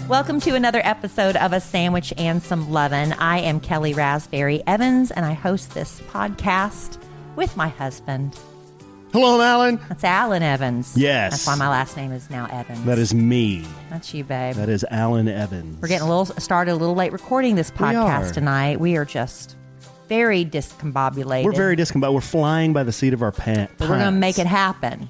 Welcome to another episode of A Sandwich and Some Lovin'. I am Kelly Raspberry Evans, and I host this podcast with my husband. Hello, I'm Alan. That's Alan Evans. Yes. That's why my last name is now Evans. That is me. That's you, babe. That is Alan Evans. We're getting started a little late recording this podcast tonight. We are just very discombobulated. We're very discombobulated. We're flying by the seat of our pants. But we're going to make it happen.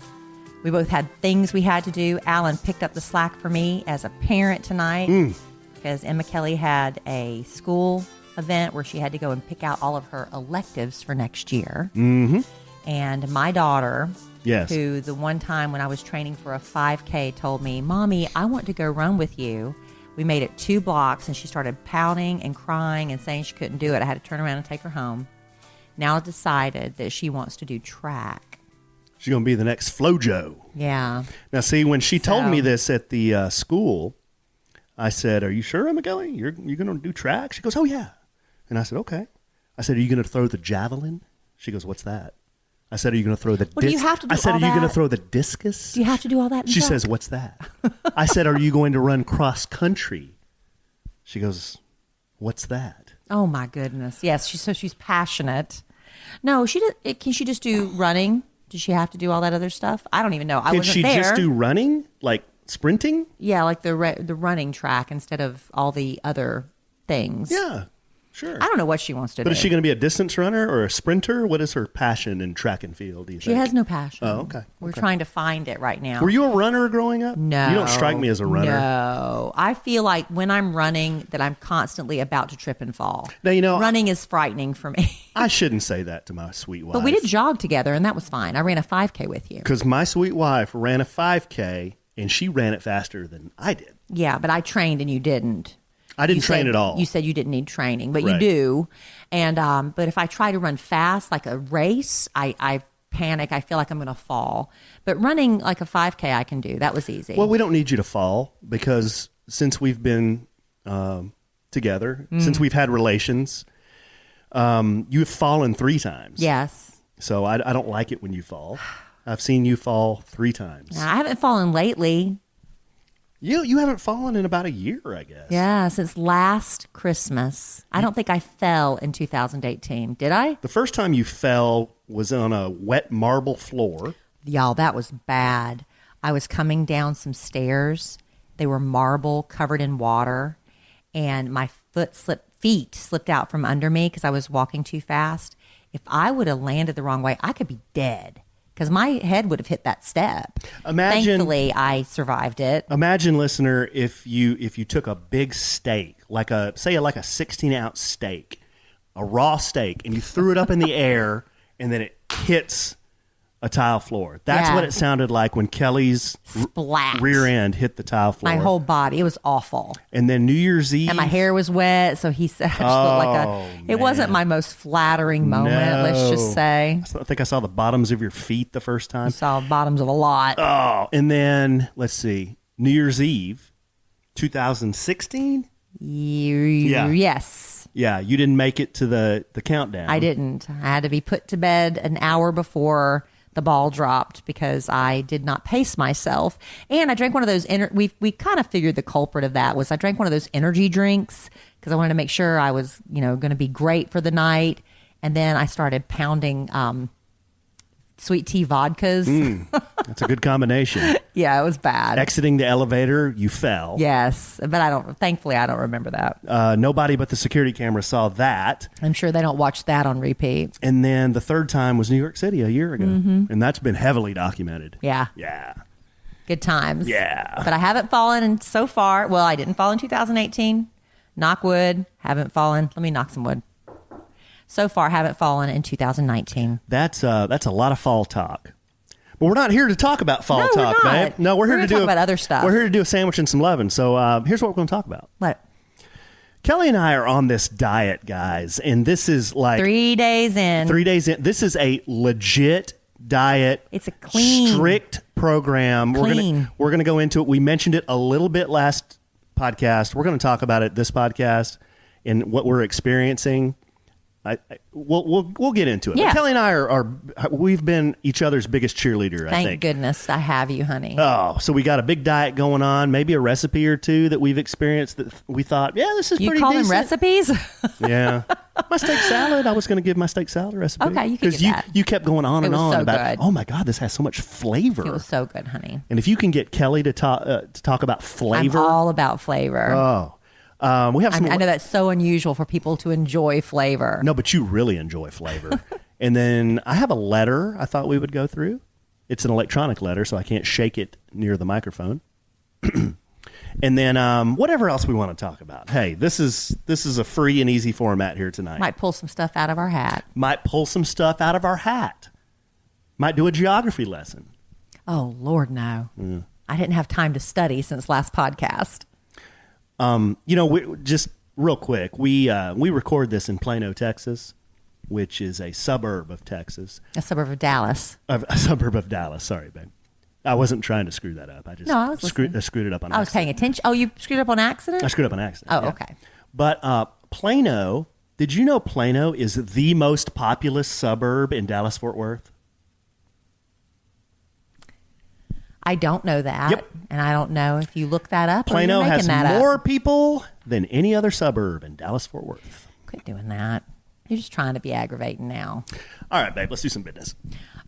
We both had things we had to do. Alan picked up the slack for me as a parent tonight because Emma Kelly had a school event where she had to go and pick out all of her electives for next year. Mm-hmm. And my daughter, yes, who the one time when I was training for a 5K told me, Mommy, I want to go run with you. We made it 2 blocks, and she started pouting and crying and saying she couldn't do it. I had to turn around and take her home. Now decided that she wants to do track. She's going to be the next Flojo. Yeah. Now, see, when she told me this at the school, I said, are you sure, Emma Kelly? You're going to do track? She goes, oh, yeah. And I said, okay. I said, are you going to throw the javelin? She goes, what's that? I said, are you going to throw the do you have to do I said, all are you going that? to throw the discus? Do you have to do all that? She says, what's that? I said, are you going to run cross country? She goes, what's that? Oh, my goodness. Yes, she's passionate. No, can she just do running? Does she have to do all that other stuff? I don't even know. I wasn't there. Can she just do running, like sprinting? Yeah, like the running track instead of all the other things. Yeah, sure. I don't know what she wants to do. But is she going to be a distance runner or a sprinter? What is her passion in track and field, do you think? She has no passion. Oh, okay. We're trying to find it right now. Were you a runner growing up? No. You don't strike me as a runner. No. I feel like when I'm running that I'm constantly about to trip and fall. Now, running is frightening for me. I shouldn't say that to my sweet wife. But we did jog together, and that was fine. I ran a 5K with you. Because my sweet wife ran a 5K, and she ran it faster than I did. Yeah, but I trained and you didn't. I didn't train at all. You said you didn't need training, but right. You do. And but if I try to run fast, like a race, I panic. I feel like I'm going to fall. But running like a 5K, I can do. That was easy. Well, we don't need you to fall because since we've been together, since we've had relations, you've fallen 3 times. Yes. So I don't like it when you fall. I've seen you fall 3 times. I haven't fallen lately. You haven't fallen in about a year, I guess. Yeah, since last Christmas. I don't think I fell in 2018. Did I? The first time you fell was on a wet marble floor. Y'all, that was bad. I was coming down some stairs. They were marble covered in water, and my feet slipped out from under me because I was walking too fast. If I would have landed the wrong way, I could be dead. Because my head would have hit that step. Thankfully, I survived it. Imagine, listener, if you took a big steak, like a 16-ounce steak, a raw steak, and you threw it up in the air, and then it hits a tile floor. That's what it sounded like when Kelly's rear end hit the tile floor. My whole body. It was awful. And then New Year's Eve. And my hair was wet, so he said it wasn't my most flattering moment, let's just say. I think I saw the bottoms of your feet the first time. You saw bottoms of a lot. Oh, and then, let's see, New Year's Eve, 2016? Yes. Yeah, you didn't make it to the countdown. I didn't. I had to be put to bed an hour before the ball dropped because I did not pace myself. And I drank one of those, we kind of figured the culprit of that was I drank one of those energy drinks because I wanted to make sure I was, going to be great for the night. And then I started pounding sweet tea vodkas. That's a good combination. Yeah, it was bad. Exiting the elevator, you fell. Yes, but thankfully I don't remember that. Nobody but the security camera saw that. I'm sure they don't watch that on repeat. And then the third time was New York City a year ago. And that's been heavily documented. Yeah. Yeah. Good times. Yeah. But I haven't fallen so far. Well, I didn't fall in 2018. Knock wood. Haven't fallen. Let me knock some wood. So far, haven't fallen in 2019. That's a lot of fall talk. But we're not here to talk about fall talk, we're not. babe. No, we're here to talk about other stuff. We're here to do a sandwich and some lovin'. So here's what we're going to talk about. What? Kelly and I are on this diet, guys, and this is like 3 days in. 3 days in. This is a legit diet. It's a clean, strict program. Clean. We're gonna go into it. We mentioned it a little bit last podcast. We're going to talk about it this podcast and what we're experiencing. We'll get into it. Yeah. But Kelly and I we've been each other's biggest cheerleader, I think. Thank goodness I have you, honey. Oh, so we got a big diet going on, maybe a recipe or two that we've experienced that we thought, yeah, this is you pretty call decent. them recipes? Yeah. My steak salad, I was going to give my steak salad recipe. Okay, you can give that. You kept going on and was on so about, good. oh my God, this has so much flavor. It was so good, honey. And if you can get Kelly to talk about flavor. I'm all about flavor. Oh. We have some. I know that's so unusual for people to enjoy flavor. No, but you really enjoy flavor. And then I have a letter I thought we would go through. It's an electronic letter, so I can't shake it near the microphone. And then whatever else we want to talk about. Hey, this is a free and easy format here tonight. Might pull some stuff out of our hat. Might pull some stuff out of our hat. Might do a geography lesson. Oh, Lord, no. I didn't have time to study since last podcast. Just real quick, we record this in Plano, Texas, which is a suburb of Texas. A suburb of Dallas. A suburb of Dallas. Sorry, babe. I wasn't trying to screw that up. I was screwed it up on accident. I was paying attention. Oh, you screwed up on accident? I screwed up on accident. Oh, yeah. okay. But Plano, did you know Plano is the most populous suburb in Dallas-Fort Worth? I don't know that. Yep. And I don't know if you look that up. Plano or you're has making that more up. people than any other suburb in Dallas-Fort Worth. Quit doing that. You're just trying to be aggravating now. All right, babe, let's do some business.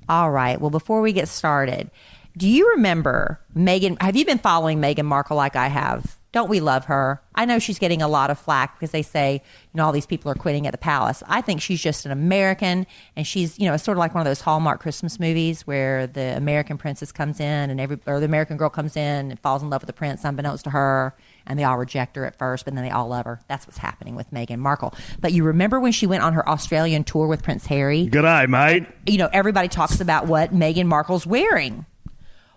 All right. Well, before we get started, do you remember Meghan? Have you been following Meghan Markle like I have? Don't we love her? I know she's getting a lot of flack because they say, all these people are quitting at the palace. I think she's just an American, and she's, it's sort of like one of those Hallmark Christmas movies where the American princess comes in or the American girl comes in and falls in love with the prince unbeknownst to her, and they all reject her at first, but then they all love her. That's what's happening with Meghan Markle. But you remember when she went on her Australian tour with Prince Harry? Good eye, mate. Everybody talks about what Meghan Markle's wearing.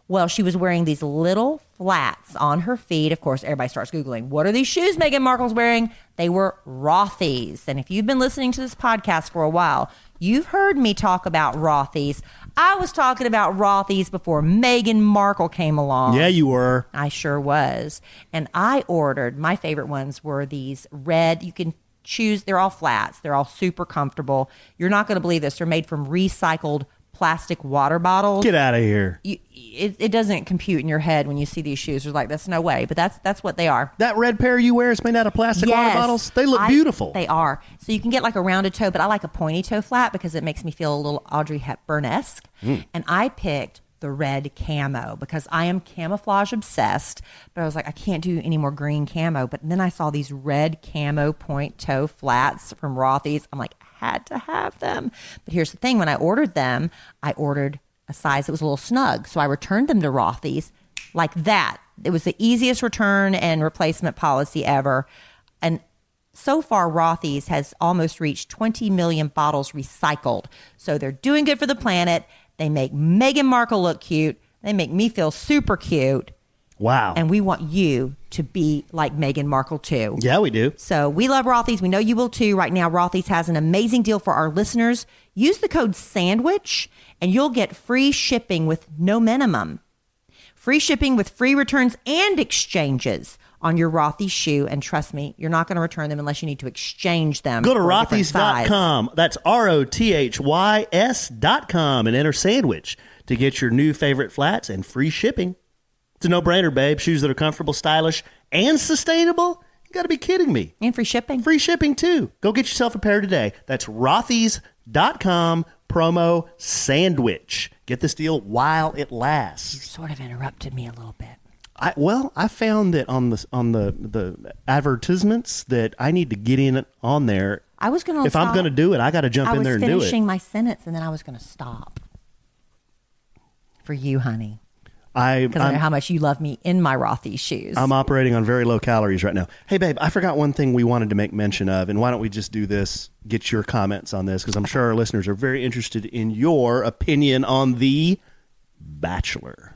Well, she was wearing these little flats on her feet. Of course, everybody starts Googling, what are these shoes Meghan Markle's wearing? They were Rothy's. And if you've been listening to this podcast for a while, you've heard me talk about Rothy's. I was talking about Rothy's before Meghan Markle came along. Yeah, you were. I sure was. And I ordered, my favorite ones were these red, you can choose, they're all flats. They're all super comfortable. You're not going to believe this. They're made from recycled plastic water bottles. Get out of here. It doesn't compute in your head when you see these shoes. You're like, that's no way. But that's what they are. That red pair you wear is made out of plastic water bottles? They look beautiful. They are. So you can get like a rounded toe, but I like a pointy toe flat because it makes me feel a little Audrey Hepburn-esque. And I picked the red camo because I am camouflage obsessed. But I was like, I can't do any more green camo. But then I saw these red camo point toe flats from Rothy's. I'm like, had to have them. But here's the thing. When I ordered them, I ordered a size that was a little snug. So I returned them to Rothy's like that. It was the easiest return and replacement policy ever. And so far, Rothy's has almost reached 20 million bottles recycled. So they're doing good for the planet. They make Meghan Markle look cute. They make me feel super cute. Wow. And we want you to be like Meghan Markle too. Yeah, we do. So we love Rothy's. We know you will too. Right now, Rothy's has an amazing deal for our listeners. Use the code SANDWICH and you'll get free shipping with no minimum. Free shipping with free returns and exchanges on your Rothy's shoe. And trust me, you're not going to return them unless you need to exchange them. Go to for a different size. rothys.com. That's ROTHYS.com and enter SANDWICH to get your new favorite flats and free shipping. It's a no-brainer, babe. Shoes that are comfortable, stylish, and sustainable. You got to be kidding me. And free shipping. Free shipping, too. Go get yourself a pair today. That's rothys.com, promo SANDWICH. Get this deal while it lasts. You sort of interrupted me a little bit. I found that on the advertisements that I need to get in on there. I was going to If I'm going to do it, I got to jump in there and do it. I was finishing my sentence, and then I was going to stop. For you, honey. Because I know how much you love me in my Rothy's shoes. I'm operating on very low calories right now. Hey, babe, I forgot one thing we wanted to make mention of, and why don't we just do this, get your comments on this, because I'm sure our listeners are very interested in your opinion on The Bachelor.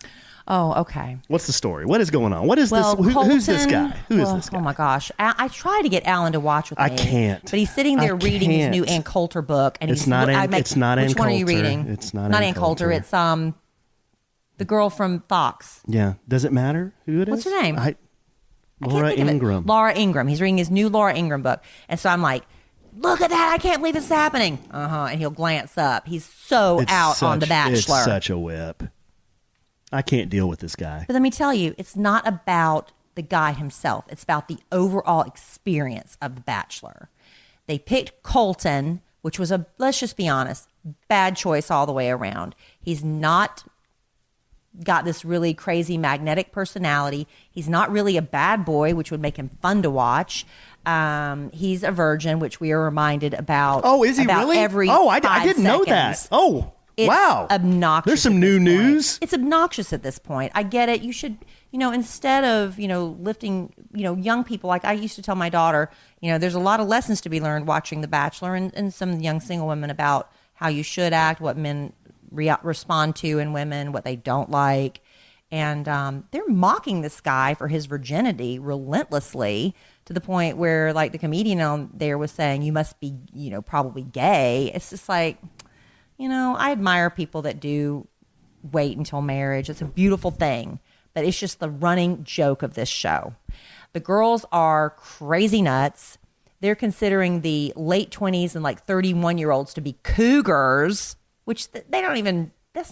Oh, okay. What's the story? What is going on? What is this? Who's this guy? Who is this guy? Oh, my gosh. I tried to get Alan to watch with me. I can't. But he's sitting there reading his new Ann Coulter book. And It's not Ann Which Coulter. one are you reading? It's not Not Ann Ann Coulter. Coulter. It's the girl from Fox. Yeah. Does it matter who it is? What's her name? Laura Ingraham. Laura Ingraham. He's reading his new Laura Ingraham book. And so I'm like, look at that. I can't believe this is happening. And he'll glance up. He's so out on The Bachelor. It's such a whip. I can't deal with this guy. But let me tell you, it's not about the guy himself. It's about the overall experience of The Bachelor. They picked Colton, which was let's just be honest, bad choice all the way around. He's not got this really crazy magnetic personality. He's not really a bad boy, which would make him fun to watch. He's a virgin, which we are reminded about. Oh, is he really? I didn't know that. Oh, it's wow. Obnoxious. There's some new news. It's obnoxious at this point. I get it. You should, instead of, lifting, young people, like I used to tell my daughter, there's a lot of lessons to be learned watching The Bachelor and some young single women about how you should act, what men respond to in women, what they don't like. And they're mocking this guy for his virginity relentlessly to the point where, like, the comedian on there was saying, you must be, probably gay. It's just like, I admire people that do wait until marriage. It's a beautiful thing, but it's just the running joke of this show. The girls are crazy nuts. They're considering the late 20s and like 31-year-olds to be cougars, which that's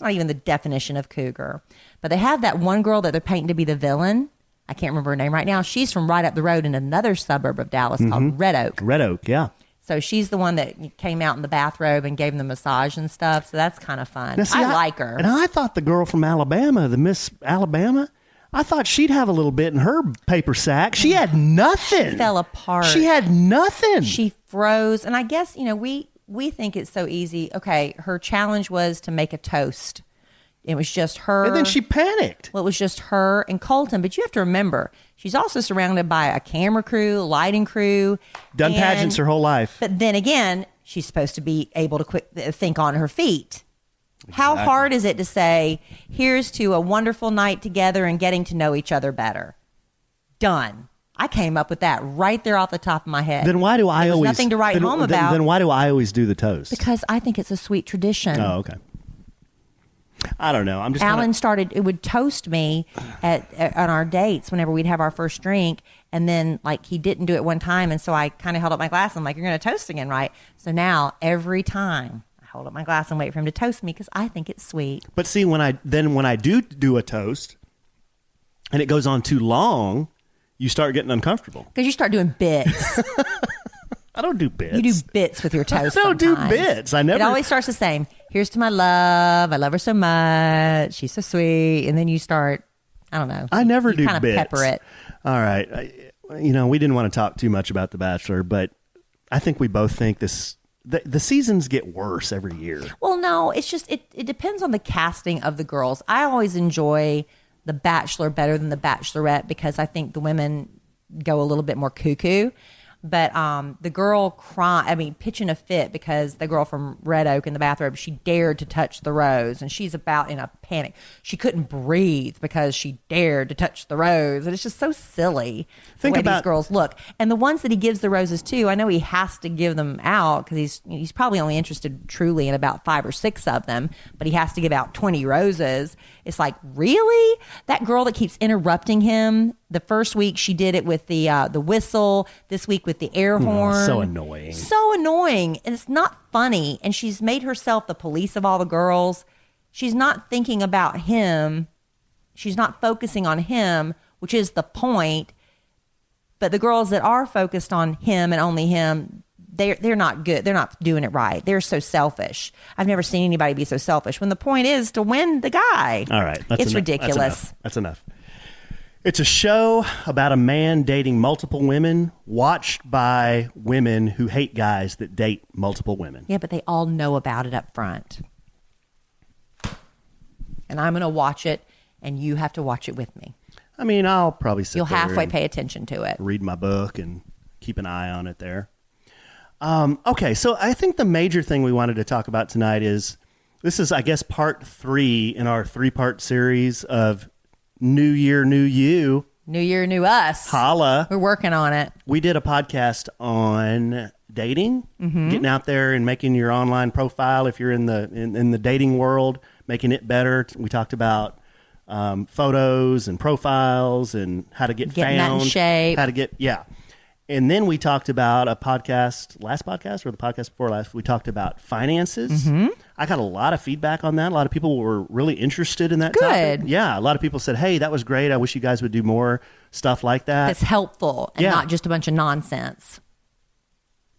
not even the definition of cougar. But they have that one girl that they're painting to be the villain. I can't remember her name right now. She's from right up the road in another suburb of Dallas called Red Oak. Red Oak, yeah. So she's the one that came out in the bathrobe and gave him the massage and stuff. So that's kind of fun. Now, see, I like her. And I thought the girl from Alabama, the Miss Alabama, I thought she'd have a little bit in her paper sack. She had nothing. She fell apart. She had nothing. She froze. And I guess, we think it's so easy. Okay, her challenge was to make a toast. It was just her. And then she panicked. Well, it was just her and Colton. But you have to remember, she's also surrounded by a camera crew, lighting crew. Done pageants her whole life. But then again, she's supposed to be able to think on her feet. Exactly. How hard is it to say, here's to a wonderful night together and getting to know each other better? Done. I came up with that right there off the top of my head. Then why do I always... nothing to write home about. Then why do I always do the toast? Because I think it's a sweet tradition. Oh, okay. I don't know. Alan it would toast me on our dates whenever we'd have our first drink. And then, like, he didn't do it one time. And so I kind of held up my glass. And I'm like, you're going to toast again, right? So now every time I hold up my glass and wait for him to toast me because I think it's sweet. But see, when I do a toast and it goes on too long, you start getting uncomfortable. Because you start doing bits. I don't do bits. You do bits with your toast. I don't sometimes. do bits. It always starts the same. Here's to my love. I love her so much. She's so sweet. And then you start, I don't know. I never do kind of bits. Pepper it. All right. We didn't want to talk too much about The Bachelor, but I think we both think the seasons get worse every year. Well, no, it's just, it depends on the casting of the girls. I always enjoy The Bachelor better than The Bachelorette because I think the women go a little bit more cuckoo. But the girl pitching a fit because the girl from Red Oak in the bathrobe, she dared to touch the rose and she's about in a panic. She couldn't breathe because she dared to touch the rose. And it's just so silly the way these girls look. And the ones that he gives the roses to, I know he has to give them out because he's probably only interested truly in about 5 or 6 of them, but he has to give out 20 roses. It's like, really? That girl that keeps interrupting him. The first week she did it with the whistle. This week with the air horn. So annoying. So annoying. And it's not funny. And she's made herself the police of all the girls. She's not thinking about him. She's not focusing on him, which is the point. But the girls that are focused on him and only him, they're not good. They're not doing it right. They're so selfish. I've never seen anybody be so selfish when the point is to win the guy. All right. It's ridiculous. That's enough. It's a show about a man dating multiple women, watched by women who hate guys that date multiple women. Yeah, but they all know about it up front. And I'm going to watch it, and you have to watch it with me. I mean, I'll probably sit You'll there halfway and pay attention to it. read my book and keep an eye on it there. Okay, so I think the major thing we wanted to talk about tonight is, this is, I guess, part 3 in our 3-part series of New Year, New You. New Year, New Us. Holla. We're working on it. We did a podcast on dating, getting out there and making your online profile if you're in the dating world, making it better. We talked about photos and profiles and how to get Getting found. that in shape. How to get, yeah. And then we talked about last podcast or the podcast before last, we talked about finances. Mm-hmm. I got a lot of feedback on that. A lot of people were really interested in that Good. topic. Yeah, a lot of people said, hey, that was great. I wish you guys would do more stuff like that. That's helpful and not just a bunch of nonsense.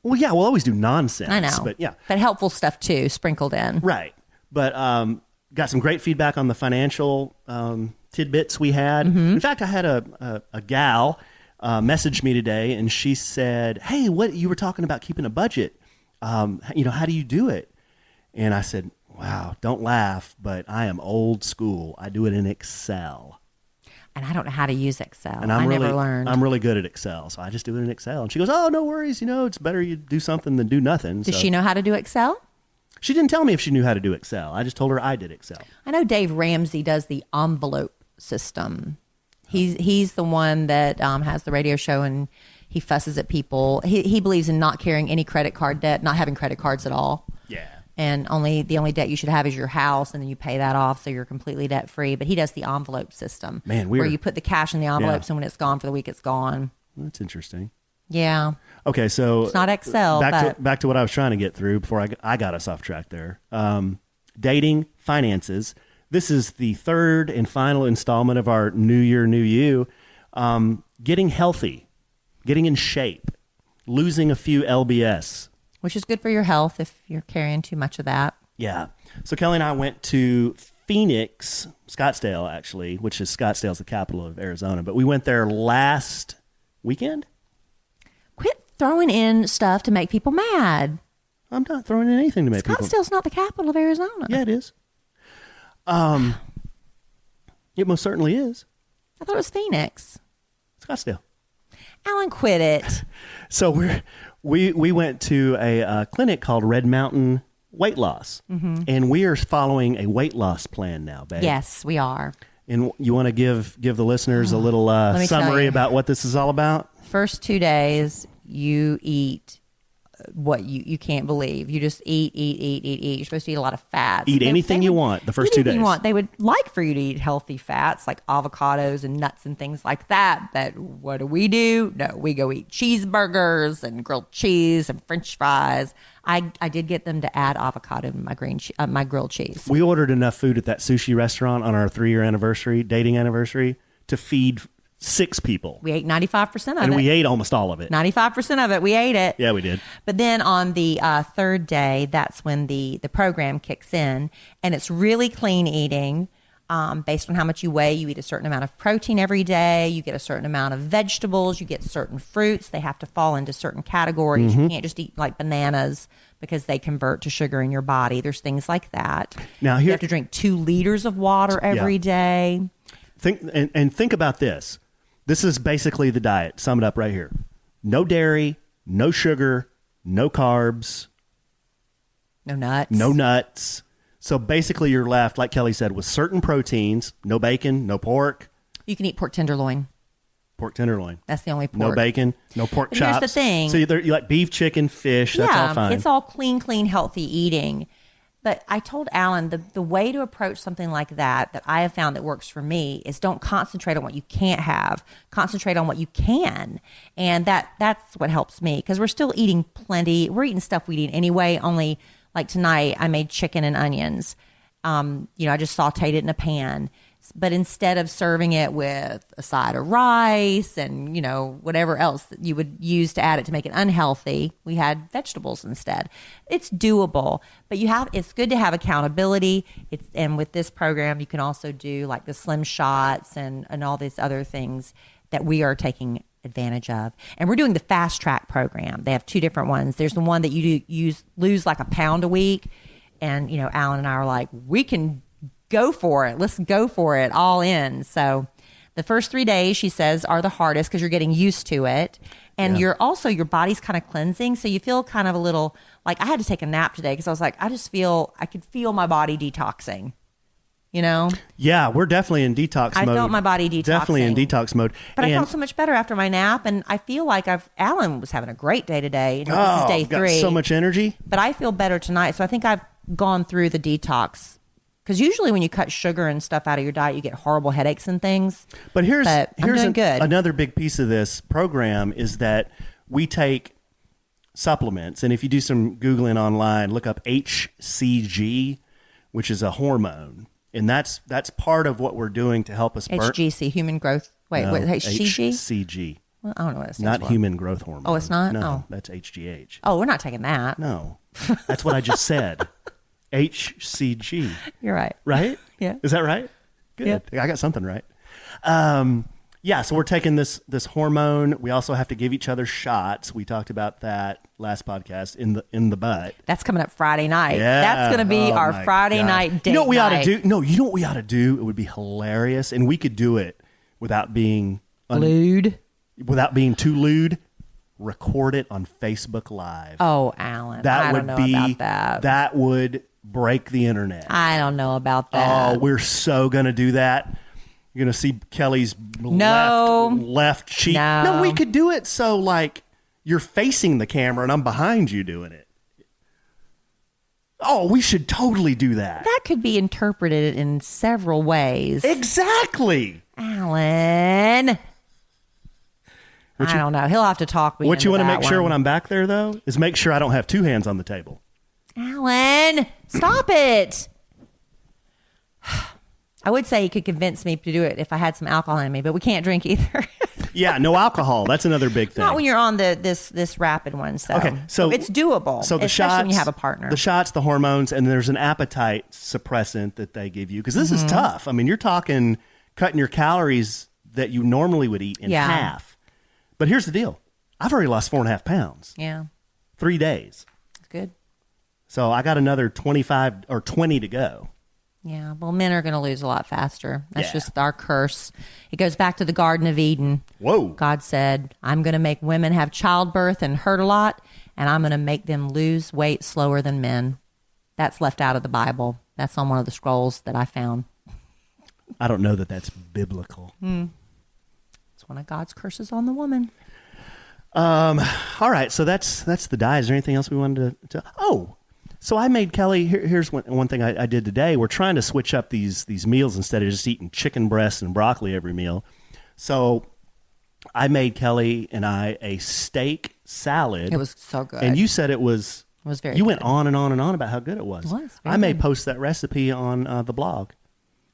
Well, yeah, we'll always do nonsense. I know. But yeah. But helpful stuff too, sprinkled in. Right. But got some great feedback on the financial tidbits we had. Mm-hmm. In fact, I had a gal message me today, and she said, hey, what you were talking about keeping a budget. How do you do it? And I said, wow, don't laugh, but I am old school. I do it in Excel. And I don't know how to use Excel. And never learned. I'm really good at Excel, so I just do it in Excel. And she goes, oh, no worries. It's better you do something than do nothing. Does she know how to do Excel? She didn't tell me if she knew how to do Excel. I just told her I did Excel. I know Dave Ramsey does the envelope system. He's the one that has the radio show, and he fusses at people. He believes in not carrying any credit card debt, not having credit cards at all. Yeah. And the only debt you should have is your house, and then you pay that off, so you're completely debt free. But he does the envelope system, where you put the cash in the envelopes, and when it's gone for the week, it's gone. That's interesting. Yeah. Okay, so it's not Excel. Back to what I was trying to get through before I got us off track there. Dating, finances. This is the third and final installment of our New Year, New You. Getting healthy, getting in shape, losing a few lbs. Which is good for your health if you're carrying too much of that. Yeah. So Kelly and I went to Phoenix, Scottsdale, actually, which is Scottsdale's the capital of Arizona. But we went there last weekend. Quit throwing in stuff to make people mad. I'm not throwing in anything to make people mad. Scottsdale's not the capital of Arizona. Yeah, it is. It most certainly is. I thought it was Phoenix. Scottsdale. Alan, quit it. So we went to a clinic called Red Mountain Weight Loss, and we are following a weight loss plan now, babe. Yes, we are. And you want to give the listeners a little summary about what this is all about? First 2 days, you eat what you can't believe. You just eat. You're supposed to eat a lot of fats. Eat anything you want the first 2 days. You want. They would like for you to eat healthy fats like avocados and nuts and things like that. But what do? No, we go eat cheeseburgers and grilled cheese and French fries. I did get them to add avocado to my grilled cheese. We ordered enough food at that sushi restaurant on our 3-year dating anniversary, to feed 6 people. We ate 95% of it. And we ate almost all of it. 95% of it. We ate it. Yeah, we did. But then on the third day, that's when the program kicks in. And it's really clean eating. Based on how much you weigh, you eat a certain amount of protein every day. You get a certain amount of vegetables. You get certain fruits. They have to fall into certain categories. You can't just eat like bananas because they convert to sugar in your body. There's things like that. Now you have to drink 2 liters of water every day. Think about this. This is basically the diet. Sum it up right here. No dairy, no sugar, no carbs. No nuts. No nuts. So basically you're left, like Kelly said, with certain proteins. No bacon, no pork. You can eat pork tenderloin. Pork tenderloin. That's the only pork. No bacon, no pork chops. Here's the thing. So you like beef, chicken, fish. That's all fine. It's all clean, healthy eating. But I told Alan the way to approach something like that I have found that works for me is don't concentrate on what you can't have. Concentrate on what you can. And that's what helps me, because we're still eating plenty. We're eating stuff we'd eat anyway, only like tonight I made chicken and onions. I just sauteed it in a pan. But instead of serving it with a side of rice and, whatever else that you would use to add it to make it unhealthy, we had vegetables instead. It's doable, but it's good to have accountability. And with this program, you can also do like the slim shots and all these other things that we are taking advantage of. And we're doing the fast track program. They have 2 different ones. There's the one that you lose like a pound a week. And, Alan and I are like, we can go for it. Let's go for it all in. So the first 3 days, she says, are the hardest because you're getting used to it. And your body's kind of cleansing. So you feel kind of a little like I had to take a nap today because I was like, I could feel my body detoxing, Yeah, we're definitely in detox mode. I felt my body detoxing. Definitely in detox mode. But I felt so much better after my nap. And I feel like Alan was having a great day today. This is day 3. Got so much energy. But I feel better tonight. So I think I've gone through the detox. Because usually when you cut sugar and stuff out of your diet, you get horrible headaches and things. But here's good. another big piece of this program is that we take supplements, and if you do some Googling online, look up HCG, which is a hormone, and that's part of what we're doing to help us burn. HGC, human growth. Wait, No, what? HCG? HCG. Well, I don't know what it stands Not for. human growth hormone. Oh, it's not? No, Oh. that's HGH. Oh, we're not taking that. No, that's what I just said. HCG. You're right. Right? Yeah. Is that right? Good. I got something right. Yeah, so we're taking this hormone. We also have to give each other shots. We talked about that last podcast in the butt. That's coming up Friday night. Yeah. That's going to be our my Friday gosh. night date You know what we ought night. to do? No, you know what we ought to do? It would be hilarious, and we could do it without being Lewd. without being too lewd. Record it on Facebook Live. Oh, Alan. that I would don't know be about that. that would break the internet. I don't know about that. Oh, we're so gonna do that. You're gonna see Kelly's left cheek. No, we could do it so like you're facing the camera and I'm behind you doing it. Oh, we should totally do that. That could be interpreted in several ways. Exactly. Alan. I don't know. He'll have to talk me What you want to make sure when I'm back there, though, is make sure I don't have two hands on the table. Alan, stop it. I would say he could convince me to do it if I had some alcohol in me, but we can't drink either. Yeah, no alcohol. That's another big thing. Not when you're on this rapid one. So, Okay, so it's doable. So the especially shots, when you have a partner. the shots, the hormones, and there's an appetite suppressant that they give you because this is tough. I mean, you're talking cutting your calories that you normally would eat in half. But here's the deal: I've already lost 4.5 pounds. Yeah, 3 days. it's good. So I got another 25 or 20 to go. Yeah, well, men are going to lose a lot faster. That's Yeah. just our curse. It goes back to the Garden of Eden. Whoa. God said, I'm going to make women have childbirth and hurt a lot, and I'm going to make them lose weight slower than men. That's left out of the Bible. That's on one of the scrolls that I found. I don't know that that's biblical. It's one of God's curses on the woman. All right, so that's the diet. Is there anything else we wanted to? Oh, so I made Kelly. Here's one thing I did today. We're trying to switch up these meals instead of just eating chicken breasts and broccoli every meal. So I made Kelly and I a steak salad. It was so good. And you said it was. It was very You good. went on and on and on about how good it was. It was very I may good. post that recipe on the blog.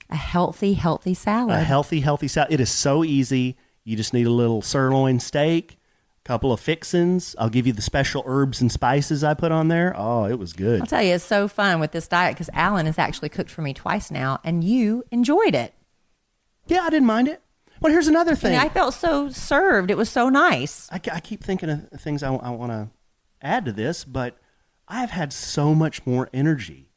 A healthy salad. A healthy salad. It is so easy. You just need a little sirloin steak, a couple of fixins. I'll give you the special herbs and spices I put on there. Oh, it was good. I'll tell you, it's so fun with this diet because Alan has actually cooked for me twice now, and you enjoyed it. Yeah, I didn't mind it. Well, here's another thing. And I felt so served. It was so nice. I keep thinking of things I want to add to this, but I've had so much more energy.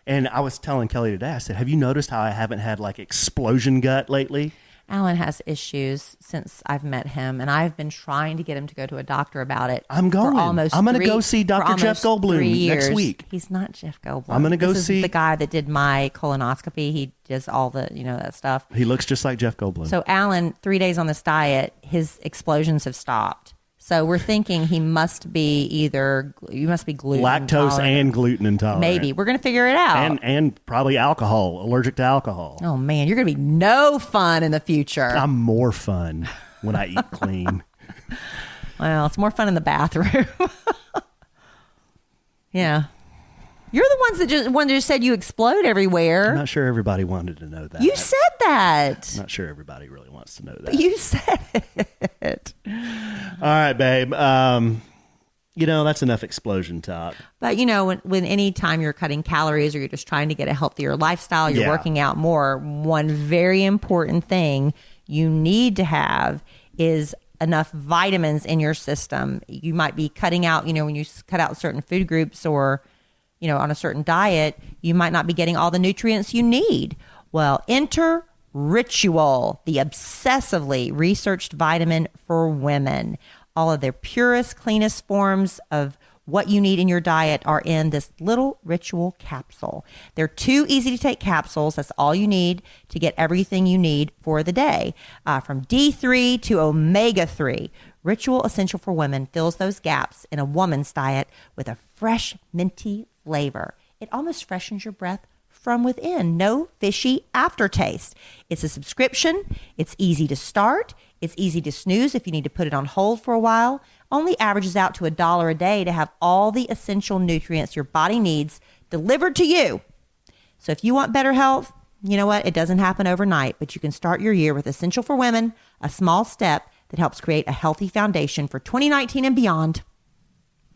And I was telling Kelly today, I said, have you noticed how I haven't had like explosion gut lately? Alan has issues since I've met him, and I've been trying to get him to go to a doctor about it. I'm going. For almost I'm going to three- go see for Dr. Jeff almost Goldblum 3 next years. week. He's not Jeff Goldblum. I'm gonna go this see- is the guy that did my colonoscopy. He does all the that stuff. He looks just like Jeff Goldblum. So Alan, 3 days on this diet, his explosions have stopped. So we're thinking he must be you must be gluten lactose intolerant. and gluten intolerant. Maybe we're going to figure it out. And probably alcohol, allergic to alcohol. Oh man, you're going to be no fun in the future. I'm more fun when I eat clean. Well, it's more fun in the bathroom. Yeah. You're the ones that just said you explode everywhere. I'm not sure everybody wanted to know that. You said that. I'm not sure everybody really wants to know that. You said it. All right, babe. That's enough explosion talk. But when any time you're cutting calories or you're just trying to get a healthier lifestyle, you're Yeah. working out more, one very important thing you need to have is enough vitamins in your system. You might be cutting out, when you cut out certain food groups or, on a certain diet, you might not be getting all the nutrients you need. Well, enter Ritual, the obsessively researched vitamin for women. All of their purest, cleanest forms of what you need in your diet are in this little Ritual capsule. They're 2 easy to take capsules. That's all you need to get everything you need for the day. From D3 to omega-3, Ritual Essential for Women fills those gaps in a woman's diet with a fresh, minty flavor. It almost freshens your breath from within. No fishy aftertaste. It's a subscription. It's easy to start. It's easy to snooze if you need to put it on hold for a while. Only averages out to $1 a day to have all the essential nutrients your body needs delivered to you. So if you want better health, you know what? It doesn't happen overnight, but you can start your year with Essential for Women, a small step that helps create a healthy foundation for 2019 and beyond.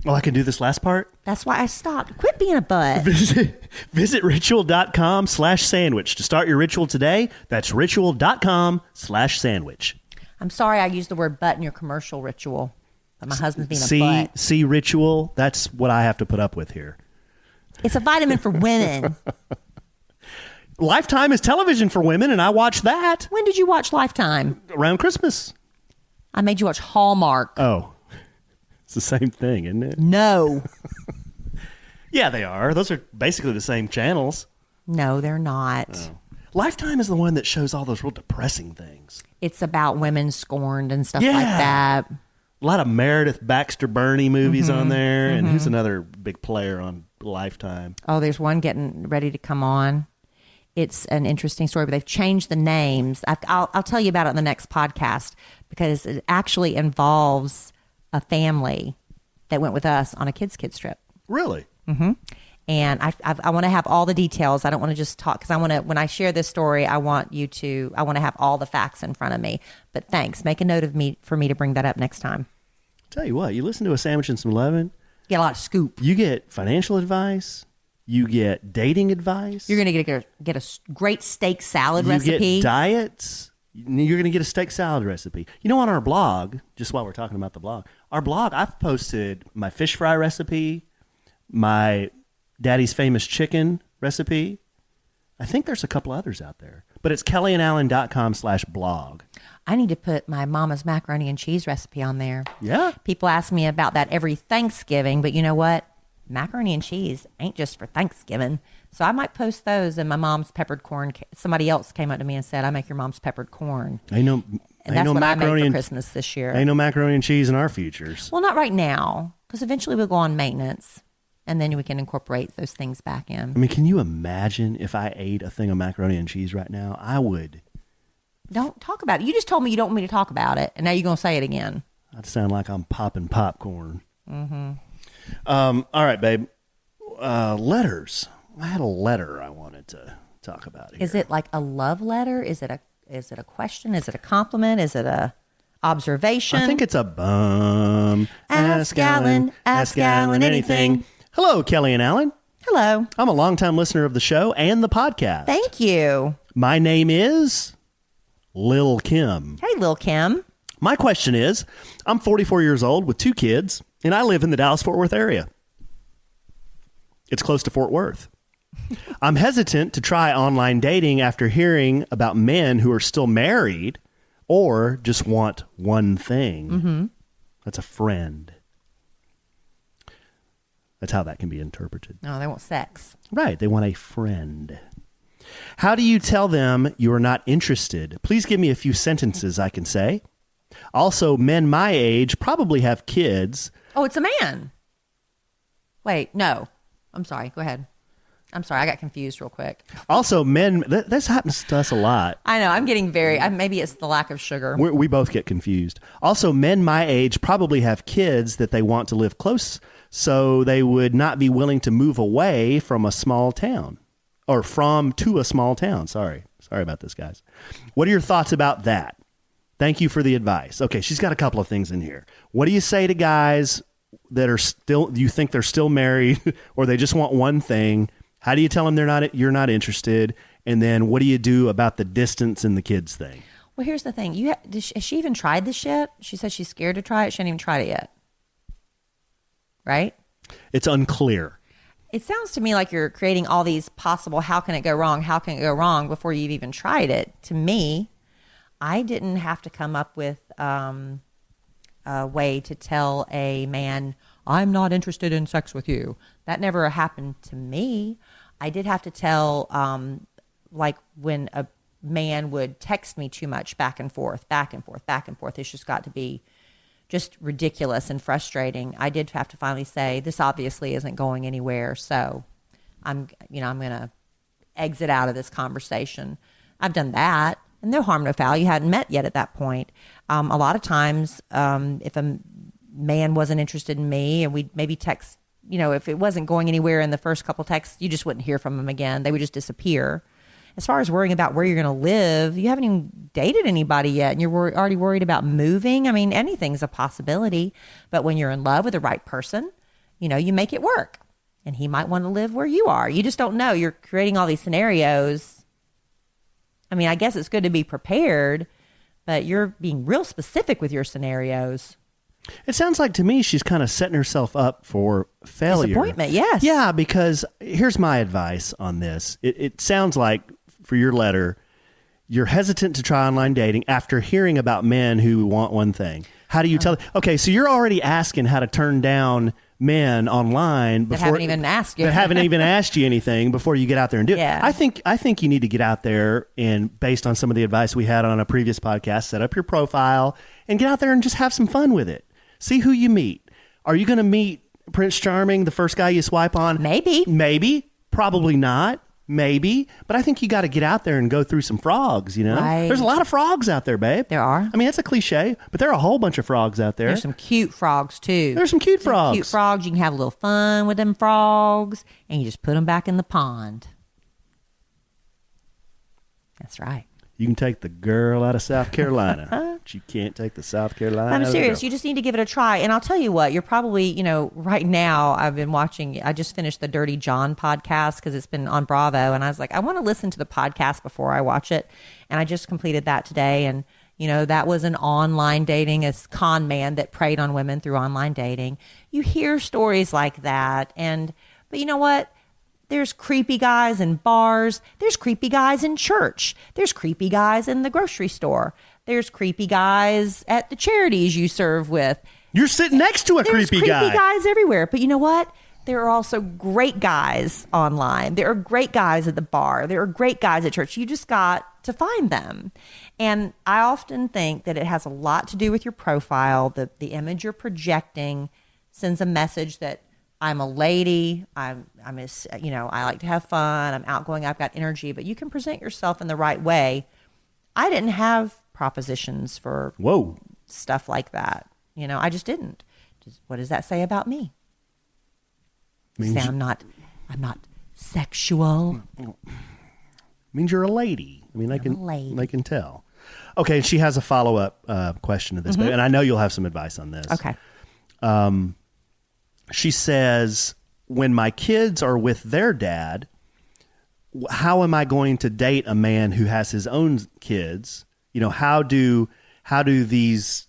Oh, I can do this last part? That's why I stopped. Quit being a butt. Visit ritual.com/sandwich to start your ritual today. That's ritual.com/sandwich. I'm sorry I used the word butt in your commercial ritual, but my husband's being a butt. See ritual? That's what I have to put up with here. It's a vitamin for women. Lifetime is television for women, and I watch that. When did you watch Lifetime? Around Christmas. I made you watch Hallmark. Oh, it's the same thing, isn't it? No. Yeah, they are. Those are basically the same channels. No, they're not. Oh. Lifetime is the one that shows all those real depressing things. It's about women scorned and stuff like that. A lot of Meredith Baxter Burney movies on there. And who's another big player on Lifetime? Oh, there's one getting ready to come on. It's an interesting story, but they've changed the names. I'll tell you about it in the next podcast because it actually involves a family that went with us on a kids trip. Really? Mm-hmm. And I want to have all the details. I don't want to just talk because I want to, when I share this story, I want to have all the facts in front of me. But thanks. Make a note for me to bring that up next time. Tell you what, you listen to A Sandwich and Some Lovin'. Get a lot of scoop. You get financial advice. You get dating advice. You're going to get a great steak salad recipe. You get diets. You're going to get a steak salad recipe. You know, on our blog, just while we're talking about the blog, I've posted my fish fry recipe, my Daddy's Famous Chicken recipe. I think there's a couple others out there, but it's kellyandallen.com/blog. I need to put my mama's macaroni and cheese recipe on there. Yeah. People ask me about that every Thanksgiving, but you know what? Macaroni and cheese ain't just for Thanksgiving. So I might post those and my mom's peppered corn. Somebody else came up to me and said, I make your mom's peppered corn. And that's what I made for Christmas this year. Ain't no macaroni and cheese in our futures. Well, not right now, because eventually we'll go on maintenance. And then we can incorporate those things back in. I mean, can you imagine if I ate a thing of macaroni and cheese right now? I would. Don't talk about it. You just told me you don't want me to talk about it, and now you're going to say it again. I'd sound like I'm popping popcorn. Mm-hmm. All right, babe. Letters. I had a letter I wanted to talk about here. Is it like a love letter? Is it a question? Is it a compliment? Is it a observation? I think it's a bum. Ask Allen anything. Hello, Kellie and Allen. Hello. I'm a longtime listener of the show and the podcast. Thank you. My name is Lil Kim. Hey, Lil Kim. My question is, I'm 44 years old with 2 kids, and I live in the Dallas-Fort Worth area. It's close to Fort Worth. I'm hesitant to try online dating after hearing about men who are still married or just want one thing. Mm-hmm. That's a friend. That's how that can be interpreted. No, they want sex. Right. They want a friend. How do you tell them you are not interested? Please give me a few sentences I can say. Also, men my age probably have kids. Oh, it's a man. Wait, no. I'm sorry. Go ahead. I'm sorry. I got confused real quick. Also, men, this happens to us a lot. I know. I'm getting maybe it's the lack of sugar. We both get confused. Also, men my age probably have kids that they want to live close, so they would not be willing to move away from a small town. Or to a small town. Sorry about this, guys. What are your thoughts about that? Thank you for the advice. Okay, she's got a couple of things in here. What do you say to guys that are still, you think they're still married or they just want one thing? How do you tell them you're not interested? And then what do you do about the distance and the kids thing? Well, here's the thing. Has she even tried this yet? She said she's scared to try it. She hasn't even tried it yet. Right? It's unclear. It sounds to me like you're creating all these possible, how can it go wrong? How can it go wrong before you've even tried it? To me, I didn't have to come up with a way to tell a man, I'm not interested in sex with you. That never happened to me. I did have to tell, like when a man would text me too much back and forth. It's just got to be just ridiculous and frustrating. I did have to finally say, this obviously isn't going anywhere. So I'm going to exit out of this conversation. I've done that. and no harm, no foul. You hadn't met yet at that point. A lot of times, if a man wasn't interested in me and we'd maybe text, if it wasn't going anywhere in the first couple texts, you just wouldn't hear from them again. They would just disappear. As far as worrying about where you're going to live, you haven't even dated anybody yet and you're already worried about moving. I mean, anything's a possibility. But when you're in love with the right person, you make it work. And he might want to live where you are. You just don't know. You're creating all these scenarios. I mean, I guess it's good to be prepared, but you're being real specific with your scenarios. It sounds like to me she's kind of setting herself up for failure. Disappointment, yes. Yeah, because here's my advice on this. It sounds like, for your letter, you're hesitant to try online dating after hearing about men who want one thing. How do you tell? Okay, so you're already asking how to turn down men online before that haven't even asked you. That haven't even asked you anything before you get out there and do Yeah. it. I think you need to get out there and, based on some of the advice we had on a previous podcast, set up your profile and get out there and just have some fun with it. See who you meet. Are you going to meet Prince Charming, the first guy you swipe on? Maybe. Probably not. Maybe. But I think you got to get out there and go through some frogs, Right. There's a lot of frogs out there, babe. There are. I mean, that's a cliche, but there are a whole bunch of frogs out there. There's some cute frogs, too. There's some cute frogs. Cute frogs. You can have a little fun with them frogs, and you just put them back in the pond. That's right. You can take the girl out of South Carolina, but you can't take the South Carolina. I'm serious. Girl. You just need to give it a try. And I'll tell you what, you're probably, right now I just finished the Dirty John podcast because it's been on Bravo. And I was like, I want to listen to the podcast before I watch it. And I just completed that today. And, that was an online dating, a con man that preyed on women through online dating. You hear stories like that. But you know what? There's creepy guys in bars. There's creepy guys in church. There's creepy guys in the grocery store. There's creepy guys at the charities you serve with. You're sitting next to a creepy guy. There's creepy guys everywhere. But you know what? There are also great guys online. There are great guys at the bar. There are great guys at church. You just got to find them. And I often think that it has a lot to do with your profile. The image you're projecting sends a message that I'm a lady. I like to have fun. I'm outgoing. I've got energy. But you can present yourself in the right way. I didn't have propositions for stuff like that. I just didn't. What does that say about me? Say I'm not sexual. Means you're a lady. I mean, I can tell. Okay, she has a follow-up question to this, and I know you'll have some advice on this. Okay. She says, when my kids are with their dad, how am I going to date a man who has his own kids? How do these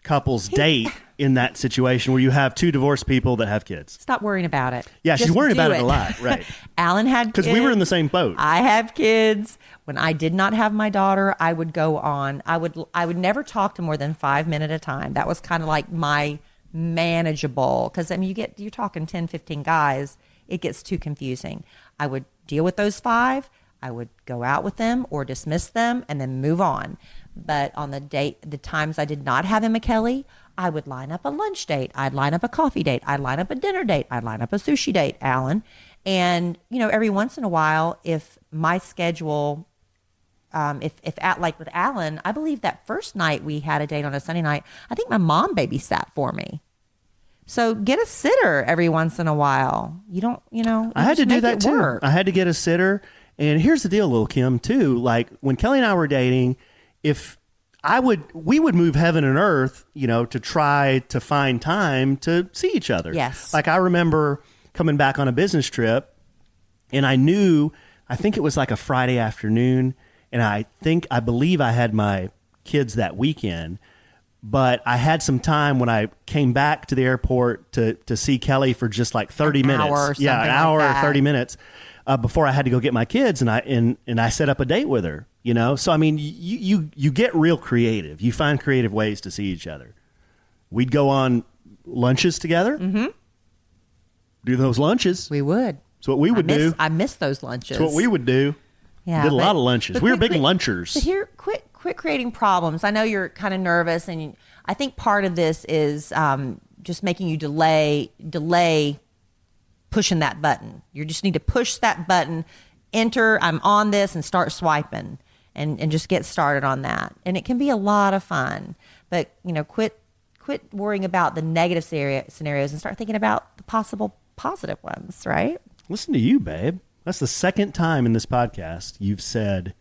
couples date in that situation where you have two divorced people that have kids? Stop worrying about it. Yeah, Just she's worried about do it a lot, right? Alan had kids. Because we were in the same boat. I have kids. When I did not have my daughter, I would go on. I would never talk to more than 5 minutes at a time. That was kind of like my manageable, because you're talking 10, 15 guys. It gets too confusing. I would deal with those 5. I would go out with them or dismiss them and then move on. But on the times I did not have him a Kelly, I would line up a lunch date. I'd line up a coffee date. I'd line up a dinner date. I'd line up a sushi date, Alan. And, every once in a while, if my schedule, like with Alan, I believe that first night we had a date on a Sunday night, I think my mom babysat for me. So get a sitter every once in a while. I had to do that too. Work. I had to get a sitter. And here's the deal, Lil' Kim, too. Like when Kelly and I were dating, we would move heaven and earth, to try to find time to see each other. Yes. Like I remember coming back on a business trip and I think it was like a Friday afternoon. And I believe I had my kids that weekend, but I had some time when I came back to the airport to see Kelly for just like 30 minutes. An hour or 30 minutes. Before I had to go get my kids, and I set up a date with her. So I mean, you get real creative. You find creative ways to see each other. We'd go on lunches together. Mm-hmm. Do those lunches. We would. That's what we would do. I miss those lunches. That's what we would do. Yeah, we did a lot of lunches. We were big lunchers. But here, quit creating problems. I know you're kind of nervous, and I think part of this is just making you delay pushing that button. You just need to push that button, enter, I'm on this, and start swiping. and just get started on that. And it can be a lot of fun, but quit worrying about the negative scenarios and start thinking about the possible positive ones, right? Listen to you, babe. That's the second time in this podcast you've said,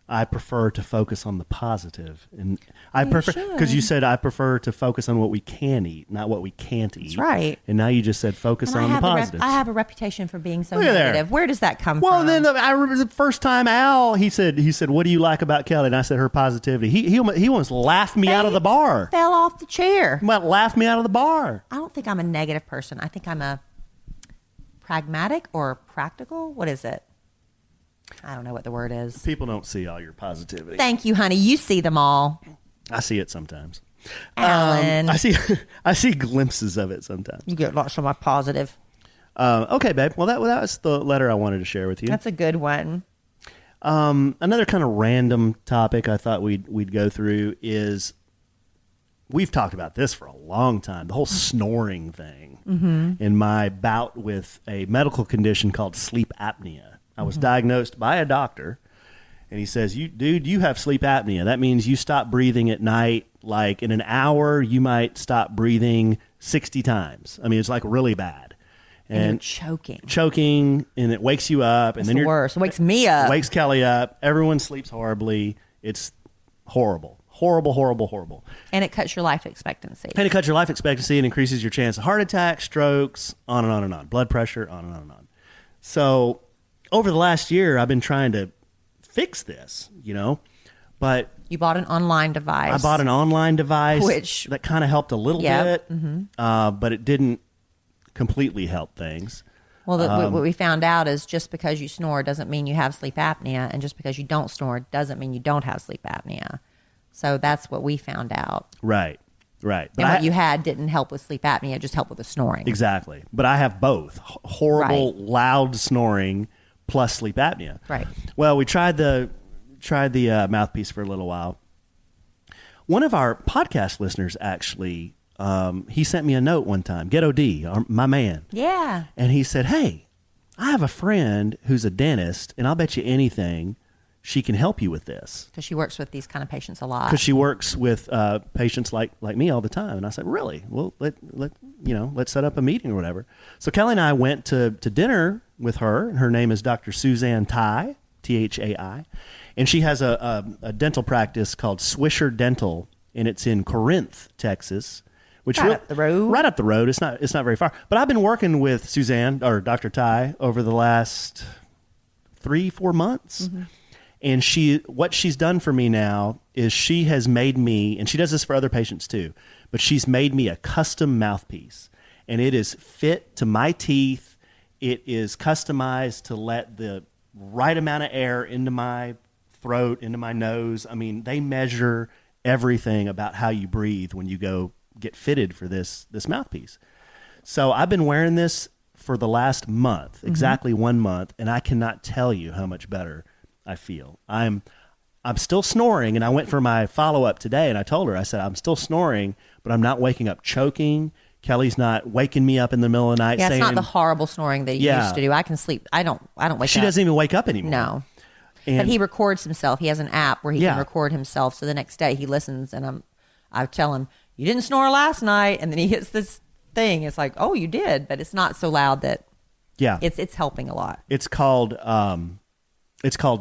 I prefer to focus on the positive. And I prefer, because you said I prefer to focus on what we can eat, not what we can't eat. That's right. And now you just said focus on the positives. I have a reputation for being so negative. Where does that come from? Well, then I remember the first time Al, he said, what do you like about Kelly? And I said, her positivity. He almost laughed me out of the bar. Fell off the chair. He laughed me out of the bar. I don't think I'm a negative person. I think I'm a pragmatic or practical. What is it? I don't know what the word is. People don't see all your positivity. Thank you, honey. You see them all. I see it sometimes. Alan. I see glimpses of it sometimes. You get lots of my positive. Okay, babe. Well, that was the letter I wanted to share with you. That's a good one. Another kind of random topic I thought we'd go through is, we've talked about this for a long time, the whole snoring thing. In my bout with a medical condition called sleep apnea. I was diagnosed by a doctor, and he says, you have sleep apnea. That means you stop breathing at night. Like in an hour, you might stop breathing 60 times. I mean, it's like really bad. And you're choking, and it wakes you up. It's and then the worst. It wakes me up. Wakes Kelly up. Everyone sleeps horribly. It's horrible. Horrible, horrible, horrible. And it cuts your life expectancy. And increases your chance of heart attack, strokes, on and on and on. Blood pressure, on and on and on. So over the last year, I've been trying to fix this, but you bought an online device. I bought an online device, which that kind of helped a little bit, but it didn't completely help things. Well, what we found out is just because you snore doesn't mean you have sleep apnea, and just because you don't snore doesn't mean you don't have sleep apnea. So that's what we found out. Right. But and what you had didn't help with sleep apnea; it just helped with the snoring. Exactly. But I have both horrible, loud snoring plus sleep apnea. Right. Well, we tried the mouthpiece for a little while. One of our podcast listeners actually, he sent me a note one time. Ghetto D, my man. Yeah. And he said, "Hey, I have a friend who's a dentist, and I'll bet you anything she can help you with this." Because she works with these kind of patients a lot. Because she works with patients like me all the time. And I said, "Really? Well, let's set up a meeting or whatever." So Kelly and I went to dinner with her, and her name is Dr. Suzanne Tai, Thai, and she has a dental practice called Swisher Dental, and it's in Corinth, Texas, which up the road. Right up the road. It's not very far. But I've been working with Suzanne or Dr. Tai over the last 3-4 months. And what she's done for me now is she has made me, and she does this for other patients too, but she's made me a custom mouthpiece, and it is fit to my teeth. It is customized to let the right amount of air into my throat, into my nose. I mean, they measure everything about how you breathe when you go get fitted for this mouthpiece. So I've been wearing this for the last month, exactly 1 month, and I cannot tell you how much better I feel. I'm still snoring, and I went for my follow-up today, and I told her, I said, I'm still snoring, but I'm not waking up choking. Kelly's not waking me up in the middle of the night saying... Yeah, it's not the horrible snoring that you used to do. I can sleep. I don't wake up. She doesn't even wake up anymore. No. But he records himself. He has an app where he can record himself, so the next day he listens, and I tell him, you didn't snore last night, and then he hits this thing. It's like, oh, you did, but it's not so loud that it's helping a lot. It's called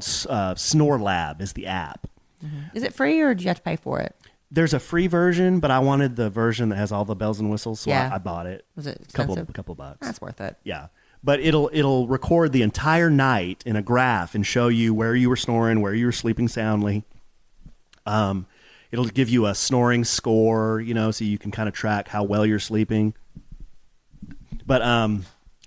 Snore Lab is the app. Is it free, or do you have to pay for it? There's a free version, but I wanted the version that has all the bells and whistles, so I bought it. Was it expensive? A couple bucks. That's worth it. Yeah. But it'll record the entire night in a graph and show you where you were snoring, where you were sleeping soundly. It'll give you a snoring score, so you can kind of track how well you're sleeping. But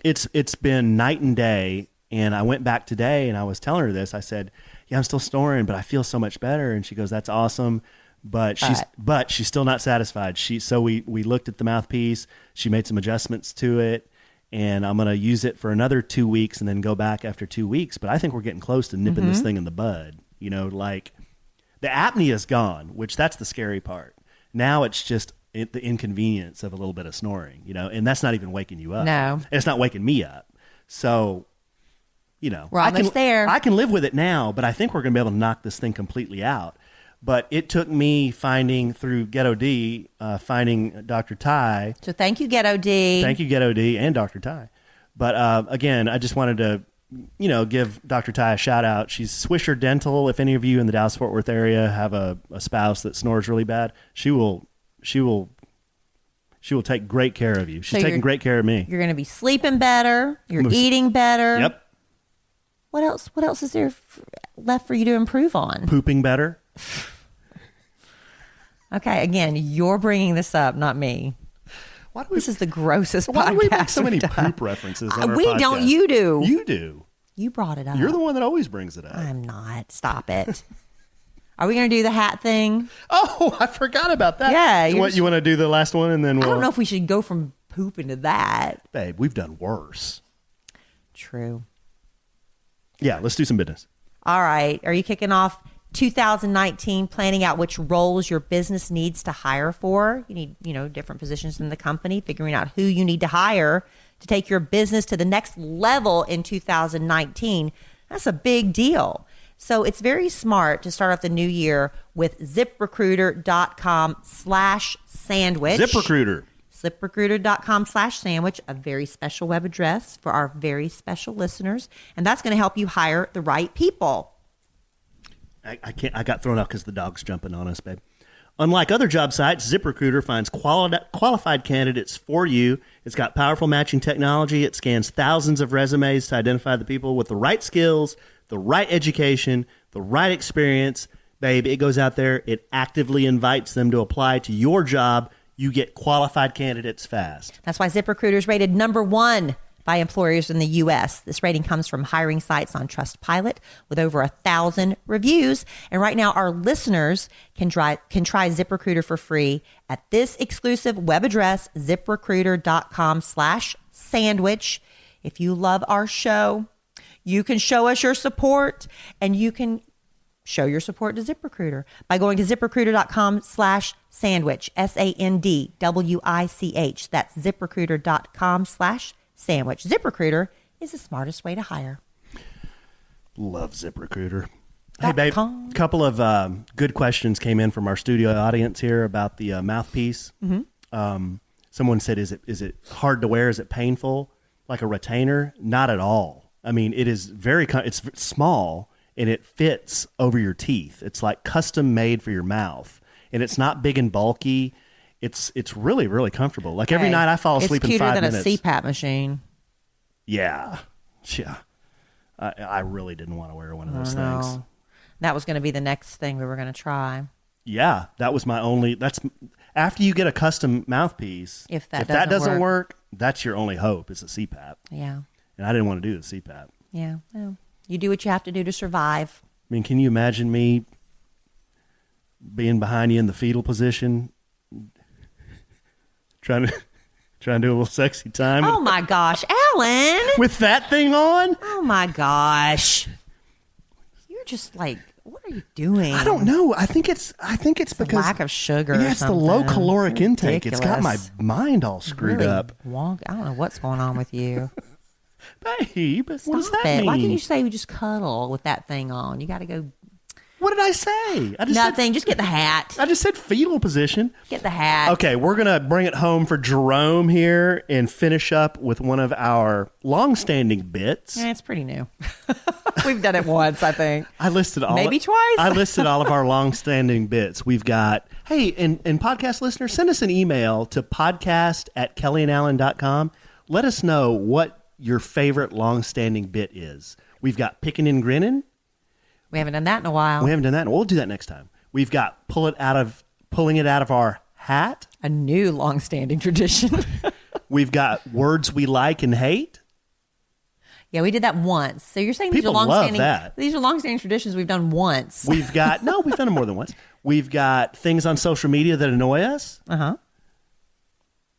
it's been night and day, and I went back today and I was telling her this. I said, "Yeah, I'm still snoring, but I feel so much better." And she goes, "That's awesome." But she's still not satisfied. So we looked at the mouthpiece. She made some adjustments to it, and I'm going to use it for another 2 weeks and then go back after 2 weeks. But I think we're getting close to nipping this thing in the bud. Like the apnea is gone, which that's the scary part. Now it's just the inconvenience of a little bit of snoring, and that's not even waking you up. No. It's not waking me up. So, We're almost there. I can live with it now, but I think we're going to be able to knock this thing completely out. But it took me finding through Ghetto D, finding Dr. Ty. So thank you, Ghetto D. Thank you, Ghetto D and Dr. Ty. But again, I just wanted to, give Dr. Ty a shout out. She's Swisher Dental. If any of you in the Dallas-Fort Worth area have a spouse that snores really bad, she will take great care of you. She's taking great care of me. You're going to be sleeping better. You're eating better. Yep. What else? What else is there left for you to improve on? Pooping better. Okay, again, you're bringing this up, not me. This is the grossest podcast. Why do we make so many poop references on our podcast? Don't. You do. You do. You brought it up. You're the one that always brings it up. I'm not. Stop it. Are we going to do the hat thing? Oh, I forgot about that. Yeah. You want to do the last one and then we'll... I don't know if we should go from pooping to that. Babe, we've done worse. True. Yeah, let's do some business. All right. Are you kicking off 2019 planning out which roles your business needs to hire for? You need, different positions in the company, figuring out who you need to hire to take your business to the next level in 2019. That's a big deal. So it's very smart to start off the new year with ZipRecruiter.com/sandwich. ZipRecruiter. ZipRecruiter.com/sandwich, a very special web address for our very special listeners. And that's going to help you hire the right people. I can't. I got thrown out because the dog's jumping on us, babe. Unlike other job sites, ZipRecruiter finds qualified candidates for you. It's got powerful matching technology. It scans thousands of resumes to identify the people with the right skills, the right education, the right experience. Babe, it goes out there. It actively invites them to apply to your job. You get qualified candidates fast. That's why ZipRecruiter is rated number 1 by employers in the U.S. This rating comes from hiring sites on Trustpilot with over 1,000 reviews. And right now, our listeners can try ZipRecruiter for free at this exclusive web address, ZipRecruiter.com/sandwich. If you love our show, you can show us your support, and you can show your support to ZipRecruiter by going to ZipRecruiter.com/sandwich, SANDWICH. That's ZipRecruiter.com/sandwich. ZipRecruiter is the smartest way to hire. Love ZipRecruiter. Hey, babe, a couple of good questions came in from our studio audience here about the mouthpiece. Mm-hmm. Someone said, is it hard to wear? Is it painful? Like a retainer? Not at all. I mean, it is it's small and it fits over your teeth. It's like custom made for your mouth, and it's not big and bulky. It's really, really comfortable. Like every night I fall asleep in 5 minutes. It's cuter than a CPAP machine. Yeah. I really didn't want to wear one of those things. That was going to be the next thing we were going to try. Yeah, that was that's after you get a custom mouthpiece. If that doesn't work, that's your only hope is a CPAP. Yeah. And I didn't want to do the CPAP. Yeah. Well, you do what you have to do to survive. I mean, can you imagine me being behind you in the fetal position? Trying to do a little sexy time. Oh my gosh, Alan! With that thing on? Oh my gosh, you're just like, what are you doing? I don't know. I think it's because lack of sugar. Yeah, it's the low caloric intake. Ridiculous. It's got my mind all screwed really up. I don't know what's going on with you. Babe, what does that mean? Why can't you say we just cuddle with that thing on? You got to go. What did I say? Nothing. Just get the hat. I just said fetal position. Get the hat. Okay, we're going to bring it home for Jerome here and finish up with one of our long-standing bits. Yeah, it's pretty new. We've done it once, I think. I listed all Maybe twice. I listed all of our long-standing bits. We've got, hey, and podcast listeners, send us an email to podcast@kellyandallen.com. Let us know what your favorite long-standing bit is. We've got picking and grinning. We haven't done that in a while. We'll do that next time. We've got pulling it out of our hat. A new long-standing tradition. We've got words we like and hate. Yeah, we did that once. So you're saying People these are long-standing? love that. These are long-standing traditions we've done once. We've done them more than once. We've got things on social media that annoy us. Uh-huh.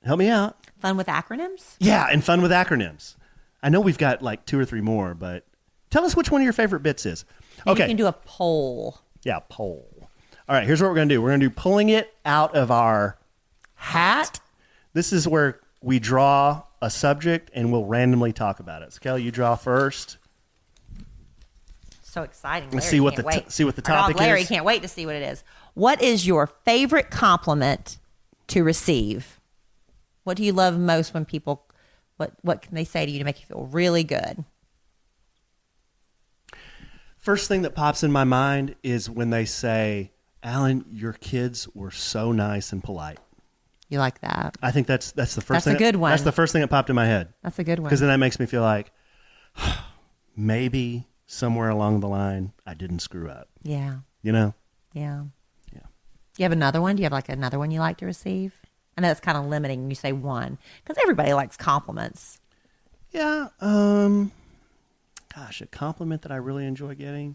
Help me out. Fun with acronyms? Yeah, and fun with acronyms. I know we've got like 2 or 3 more, but tell us which one of your favorite bits is. Maybe we can do a poll. Yeah, poll. All right, here's what we're going to do. We're going to do pulling it out of our hat. This is where we draw a subject and we'll randomly talk about it. So, Kelly, you draw first. So exciting. Let's Larry see what can't the wait. see what the Our dog topic Larry is. can't wait to see what it is. What is your favorite compliment to receive? What do you love most when people, what can they say to you to make you feel really good? First thing that pops in my mind is when they say, Alan, your kids were so nice and polite. You like that? I think that's the first That's thing. a good one. That's the first thing that popped in my head. That's a good one. Because then that makes me feel like maybe somewhere along the line I didn't screw up. Yeah. You know? Yeah. Yeah. Do you have another one? Do you have like another one you like to receive? I know that's kind of limiting when you say one because everybody likes compliments. Yeah. Gosh, a compliment that I really enjoy getting.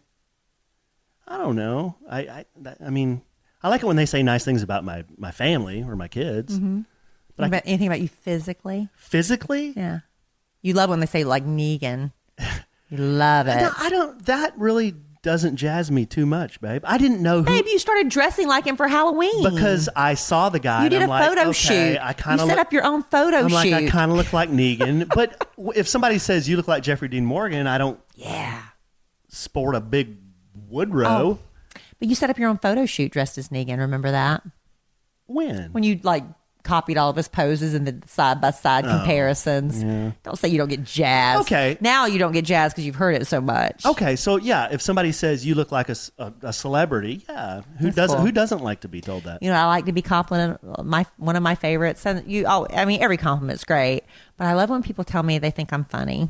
I don't know. I mean, I like it when they say nice things about my family or my kids. Mm-hmm. But anything about you physically? Physically? Yeah. You love when they say like Negan. You love it. No, I don't. That really doesn't jazz me too much, babe. I didn't know who. Babe, you started dressing like him for Halloween. Because I saw the guy. You did and a I'm photo like, shoot. okay, I kind you of set up your own photo I'm shoot. like, I kind of look like Negan. But if somebody says you look like Jeffrey Dean Morgan, I don't sport a big Woodrow. Oh. But you set up your own photo shoot dressed as Negan. Remember that? When you like copied all of his poses and the side-by-side comparisons. Yeah. Don't say you don't get jazzed. Okay. Now you don't get jazzed because you've heard it so much. Okay, so yeah, if somebody says you look like a celebrity, yeah, That's cool. who doesn't like to be told that? You know, I like to be complimented. One of my favorites. And I mean, every compliment's great, but I love when people tell me they think I'm funny.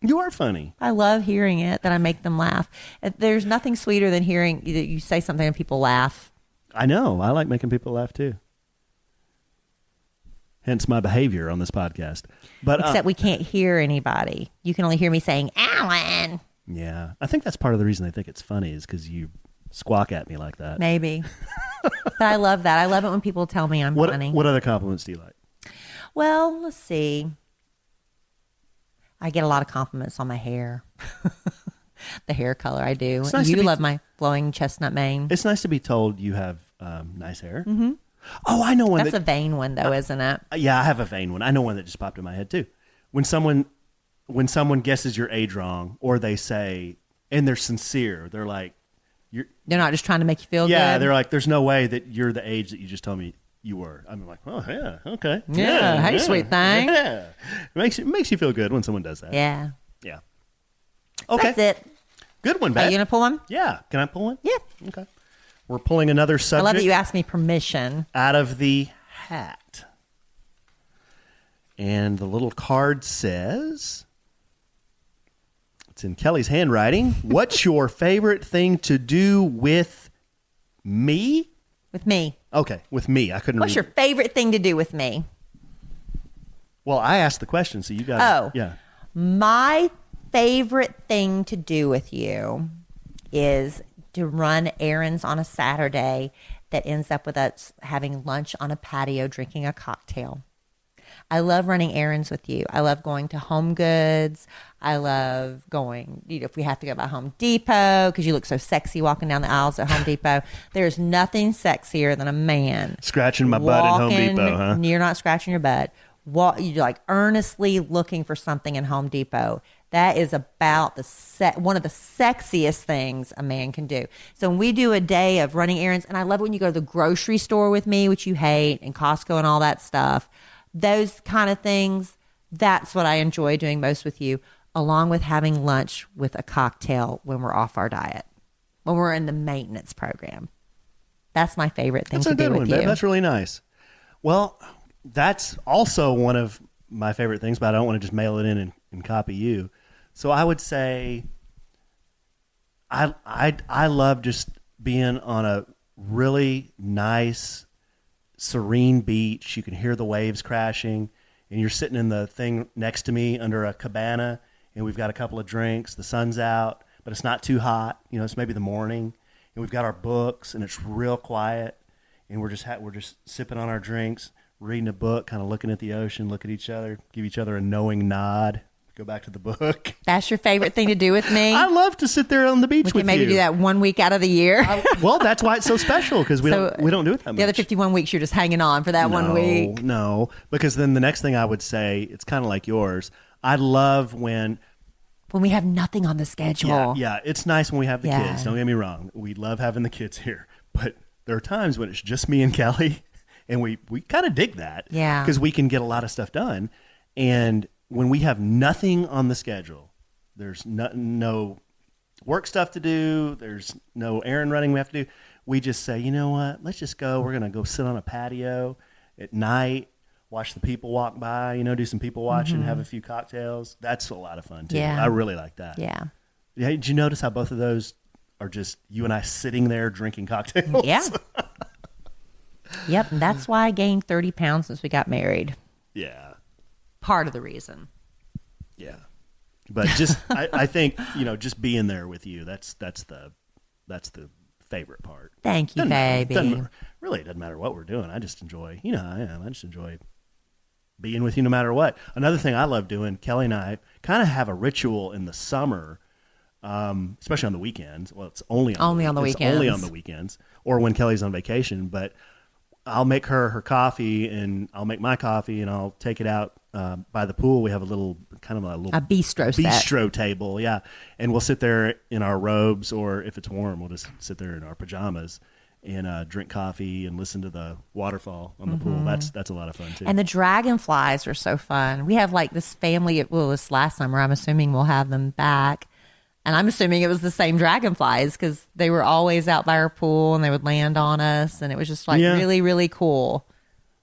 You are funny. I love hearing it, that I make them laugh. There's nothing sweeter than hearing that you say something and people laugh. I know. I like making people laugh too. Hence my behavior on this podcast. But Except we can't hear anybody. You can only hear me saying, Alan. yeah, I think that's part of the reason they think it's funny is because you squawk at me like that. Maybe. But I love that. I love it when people tell me I'm funny. What other compliments do you like? Well, let's see. I get a lot of compliments on my hair. The hair color I do. Nice You love my flowing chestnut mane. It's nice to be told you have nice hair. Mm-hmm. Oh, I know one. That's a vain one, though, isn't it? Yeah, I have a vain one. I know one that just popped in my head too. When someone guesses your age wrong, or they say, and they're sincere, they're like, They're not just trying to make you feel good. yeah, they're like, there's no way that you're the age that you just told me you were. I'm like, oh yeah, okay, Yeah, hey, sweet thing. Yeah, it makes you feel good when someone does that. Yeah. Yeah. Okay, That's it. good one, Are Beth. you going to pull one? Yeah, can I pull one? Yeah. Okay. We're pulling another I subject love that you asked me permission. out of the hat. And the little card says, it's in Kelly's handwriting. What's your favorite thing to do with me? With me. Okay, with me. I couldn't What's read. your favorite thing to do with me? Well, I asked the question, so you got Oh. Yeah. My favorite thing to do with you is to run errands on a Saturday that ends up with us having lunch on a patio drinking a cocktail. I love running errands with you. I love going to Home Goods. I love going, if we have to go by Home Depot, because you look so sexy walking down the aisles at Home Depot. There's nothing sexier than a man Scratching my butt at Home Depot, huh? You're not scratching your butt. You're like earnestly looking for something in Home Depot. That is about one of the sexiest things a man can do. So when we do a day of running errands, and I love it when you go to the grocery store with me, which you hate, and Costco and all that stuff, those kind of things, that's what I enjoy doing most with you, along with having lunch with a cocktail when we're off our diet, when we're in the maintenance program. That's my favorite thing That's to a do good with one, you. babe. That's really nice. Well, that's also one of my favorite things, but I don't want to just mail it in and copy you. So I would say I love just being on a really nice, serene beach. You can hear the waves crashing, and you're sitting in the thing next to me under a cabana, and we've got a couple of drinks. The sun's out, but it's not too hot. You know, it's maybe the morning, and we've got our books, and it's real quiet, and we're just sipping on our drinks, reading a book, kind of looking at the ocean, look at each other, give each other a knowing nod, go back to the book. That's your favorite thing to do with me? I love to sit there on the beach We with can maybe you. do that 1 week out of the year. Well, that's why it's so special, because we don't do it that much. The other 51 weeks, you're just hanging on for that 1 week. No, because then the next thing I would say, it's kind of like yours. I love when when we have nothing on the schedule. Yeah, it's nice when we have the Yeah. kids. Don't get me wrong. We love having the kids here. But there are times when it's just me and Kelly, and we kind of dig that. Yeah. Because we can get a lot of stuff done. And when we have nothing on the schedule, there's no work stuff to do, there's no errand running we have to do, we just say, you know what, let's just go. We're going to go sit on a patio at night, watch the people walk by, do some people watching, have a few cocktails. That's a lot of fun, too. Yeah. I really like that. Yeah. Yeah, did you notice how both of those are just you and I sitting there drinking cocktails? Yeah. Yep. And that's why I gained 30 pounds since we got married. Yeah. Part of the reason. Yeah. But just, I think, just being there with you, that's the favorite part. Thank you, baby. It doesn't matter what we're doing. I just enjoy, how I am. I just enjoy being with you no matter what. Another thing I love doing, Kelly and I kind of have a ritual in the summer, especially on the weekends. Well, it's only on the weekends or when Kelly's on vacation. But I'll make her coffee and I'll make my coffee and I'll take it out by the pool. We have a little bistro table. Yeah. And we'll sit there in our robes, or if it's warm, we'll just sit there in our pajamas and drink coffee and listen to the waterfall on the pool. That's a lot of fun too. And the dragonflies are so fun. We have like this family, this last summer, I'm assuming we'll have them back. And I'm assuming it was the same dragonflies because they were always out by our pool and they would land on us. And it was just like really, really cool.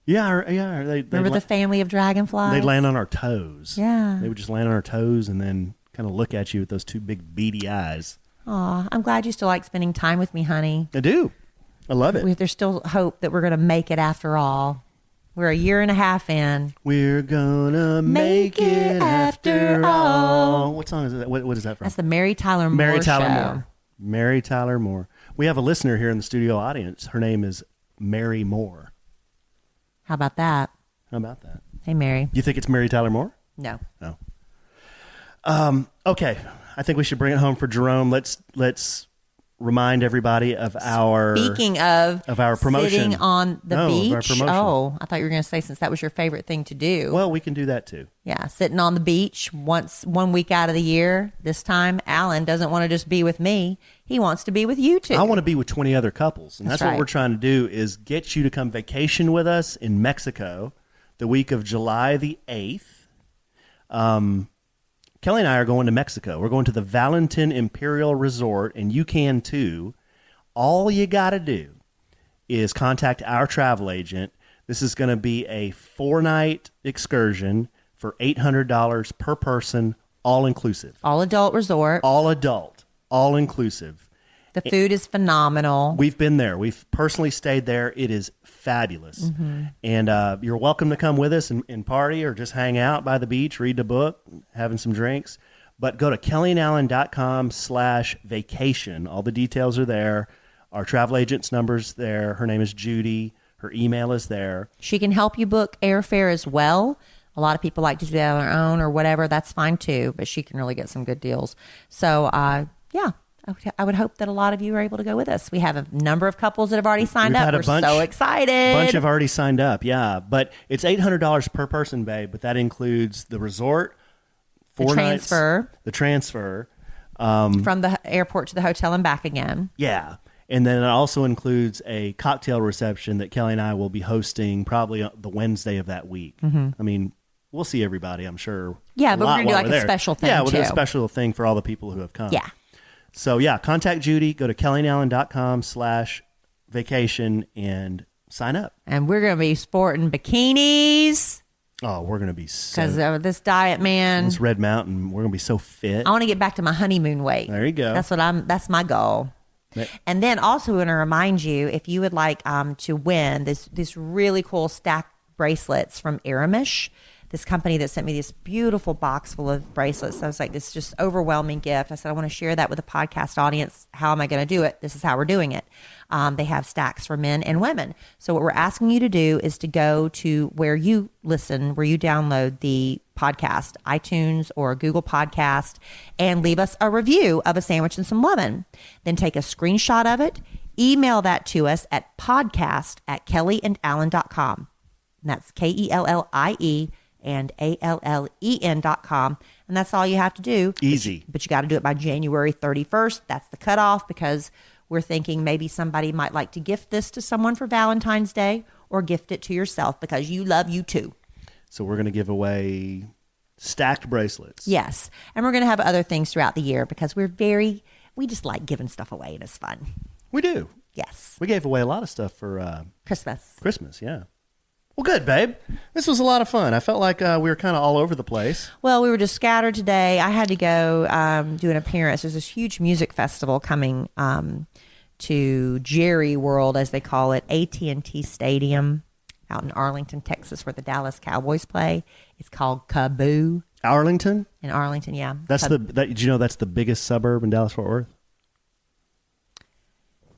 Yeah. Remember the family of dragonflies? They'd land on our toes. Yeah. They would just land on our toes and then kind of look at you with those two big beady eyes. Aw, I'm glad you still like spending time with me, honey. I do. I love it. There's still hope that we're going to make it after all. We're a year and a half in. We're gonna make it after all. What song is that? What is that from? That's the Mary Tyler Moore Show. Mary Tyler Moore. We have a listener here in the studio audience. Her name is Mary Moore. How about that? Hey, Mary. You think it's Mary Tyler Moore? No. Okay. I think we should bring it home for Jerome. Let's remind everybody of our promotion. Sitting on the beach. Of our promotion. Oh, I thought you were going to say since that was your favorite thing to do. Well, we can do that too. Yeah, sitting on the beach 1 week out of the year. This time, Alan doesn't want to just be with me. He wants to be with you too. I want to be with 20 other couples, and that's what we're trying to do is get you to come vacation with us in Mexico the week of July the 8th. Kelly and I are going to Mexico. We're going to the Valentin Imperial Resort, and you can too. All you got to do is contact our travel agent. This is going to be a 4-night excursion for $800 per person, all inclusive. All adult resort. All adult, all inclusive. The food is phenomenal. We've been there. We've personally stayed there. It is fabulous. Mm-hmm. And you're welcome to come with us and party or just hang out by the beach, read the book, having some drinks. But go to kellyanallen.com/vacation. All the details are there. Our travel agent's number's there. Her name is Judy. Her email is there. She can help you book airfare as well. A lot of people like to do that on their own or whatever. That's fine too. But she can really get some good deals. So, yeah. I would hope that a lot of you are able to go with us. We have a number of couples that have already signed up. We're so excited. A bunch have already signed up, yeah. But it's $800 per person, babe. But that includes the resort, 4 nights, the transfer. From the airport to the hotel and back again. Yeah. And then it also includes a cocktail reception that Kelly and I will be hosting probably the Wednesday of that week. Mm-hmm. I mean, we'll see everybody, I'm sure. Yeah, but we're going to do like a special thing, Yeah, we'll do a special thing for all the people who have come. Yeah. So, yeah, contact Judy. Go to kellyanallen.com/vacation and sign up. And we're going to be sporting bikinis. Oh, we're going to be so... Because of this diet, man. This Red Mountain, we're going to be so fit. I want to get back to my honeymoon weight. There you go. That's my goal. And then also want to remind you, if you would like to win this really cool stack bracelets from Aramish, this company that sent me this beautiful box full of bracelets. I was like, this is just overwhelming gift. I said, I want to share that with the podcast audience. How am I going to do it? This is how we're doing it. They have stacks for men and women. So what we're asking you to do is to go to where you listen, where you download the podcast, iTunes or Google Podcast, and leave us a review of A Sandwich and Some Lemon. Then take a screenshot of it, email that to us at podcast@kellyandallen.com. And that's KELLIE and ALLEN.com. And that's all you have to do. Easy. But you got to do it by January 31st. That's the cutoff, because we're thinking maybe somebody might like to gift this to someone for Valentine's Day, or gift it to yourself because you love you too. So we're going to give away stacked bracelets. Yes. And we're going to have other things throughout the year because we just like giving stuff away, and it's fun. We do. Yes. We gave away a lot of stuff for Christmas, yeah. Well, good, babe. This was a lot of fun. I felt like we were kind of all over the place. Well, we were just scattered today. I had to go do an appearance. There's this huge music festival coming to Jerry World, as they call it, AT&T Stadium out in Arlington, Texas, where the Dallas Cowboys play. It's called Kaboo. Arlington? In Arlington, yeah. Did you know that's the biggest suburb in Dallas-Fort Worth?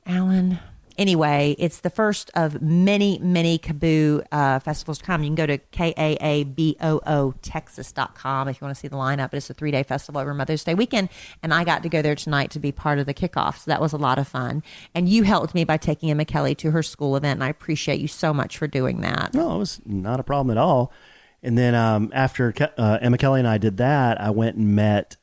Allen. Anyway, it's the first of many, many Kaboo festivals to come. You can go to KAABOO Texas.com if you want to see the lineup. But it's a 3-day festival over Mother's Day weekend. And I got to go there tonight to be part of the kickoff. So that was a lot of fun. And you helped me by taking Emma Kelly to her school event. And I appreciate you so much for doing that. No, it was not a problem at all. And then after Emma Kelly and I did that, I went and met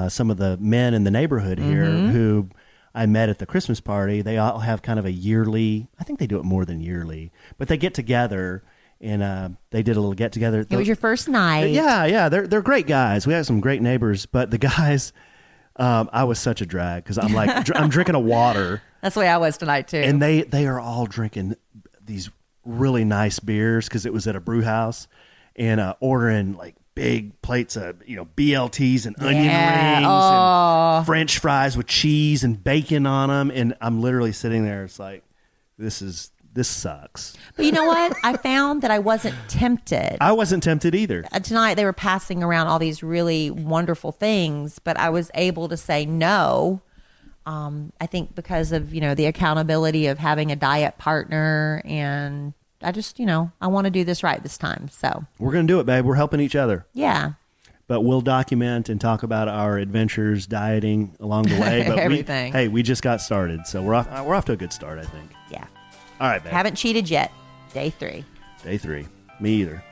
some of the men in the neighborhood here who I met at the Christmas party. They all have kind of a yearly, I think they do it more than yearly, but they get together, and they did a little get together. It was your first night. Yeah. They're great guys. We have some great neighbors, but the guys, I was such a drag because I'm like, I'm drinking a water. That's the way I was tonight too. And they are all drinking these really nice beers because it was at a brew house, and ordering like big plates of, BLTs and onion rings and French fries with cheese and bacon on them. And I'm literally sitting there. It's like, this sucks. But you know what? I found that I wasn't tempted. I wasn't tempted either. Tonight they were passing around all these really wonderful things, but I was able to say no. I think because of, the accountability of having a diet partner, and I just, I want to do this right this time. So we're going to do it, babe. We're helping each other. Yeah. But we'll document and talk about our adventures dieting along the way. But everything. We just got started. So we're off to a good start, I think. Yeah. All right, babe. Haven't cheated yet. Day 3. Day 3. Me either.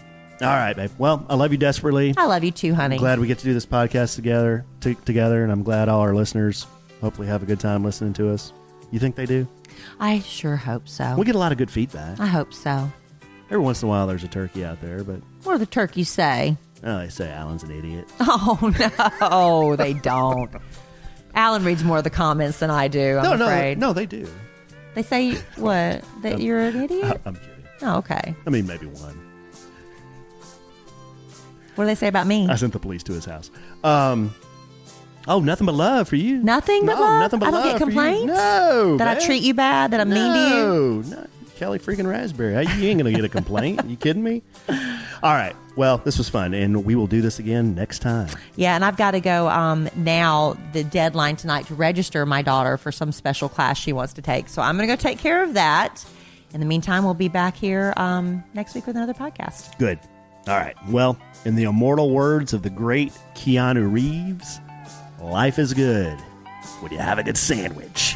All right, babe. Well, I love you desperately. I love you too, honey. I'm glad we get to do this podcast together, and I'm glad all our listeners hopefully have a good time listening to us. You think they do? I sure hope so. We get a lot of good feedback. I hope so. Every once in a while, there's a turkey out there, but... What do the turkeys say? Oh, they say Alan's an idiot. Oh, no, they don't. Alan reads more of the comments than I do, I'm afraid. No, they do. They say, what? That you're an idiot? I'm kidding. Oh, okay. I mean, maybe one. What do they say about me? I sent the police to his house. Nothing but love for you. Nothing but love? Nothing but love. I don't get complaints? No. That I treat you bad? That I'm mean to you? No. Kelly freaking Raspberry. You ain't going to get a complaint. You kidding me? All right. Well, this was fun, and we will do this again next time. Yeah, and I've got to go now, the deadline tonight, to register my daughter for some special class she wants to take. So I'm going to go take care of that. In the meantime, we'll be back here next week with another podcast. Good. All right. Well, in the immortal words of the great Keanu Reeves, life is good when you have a good sandwich.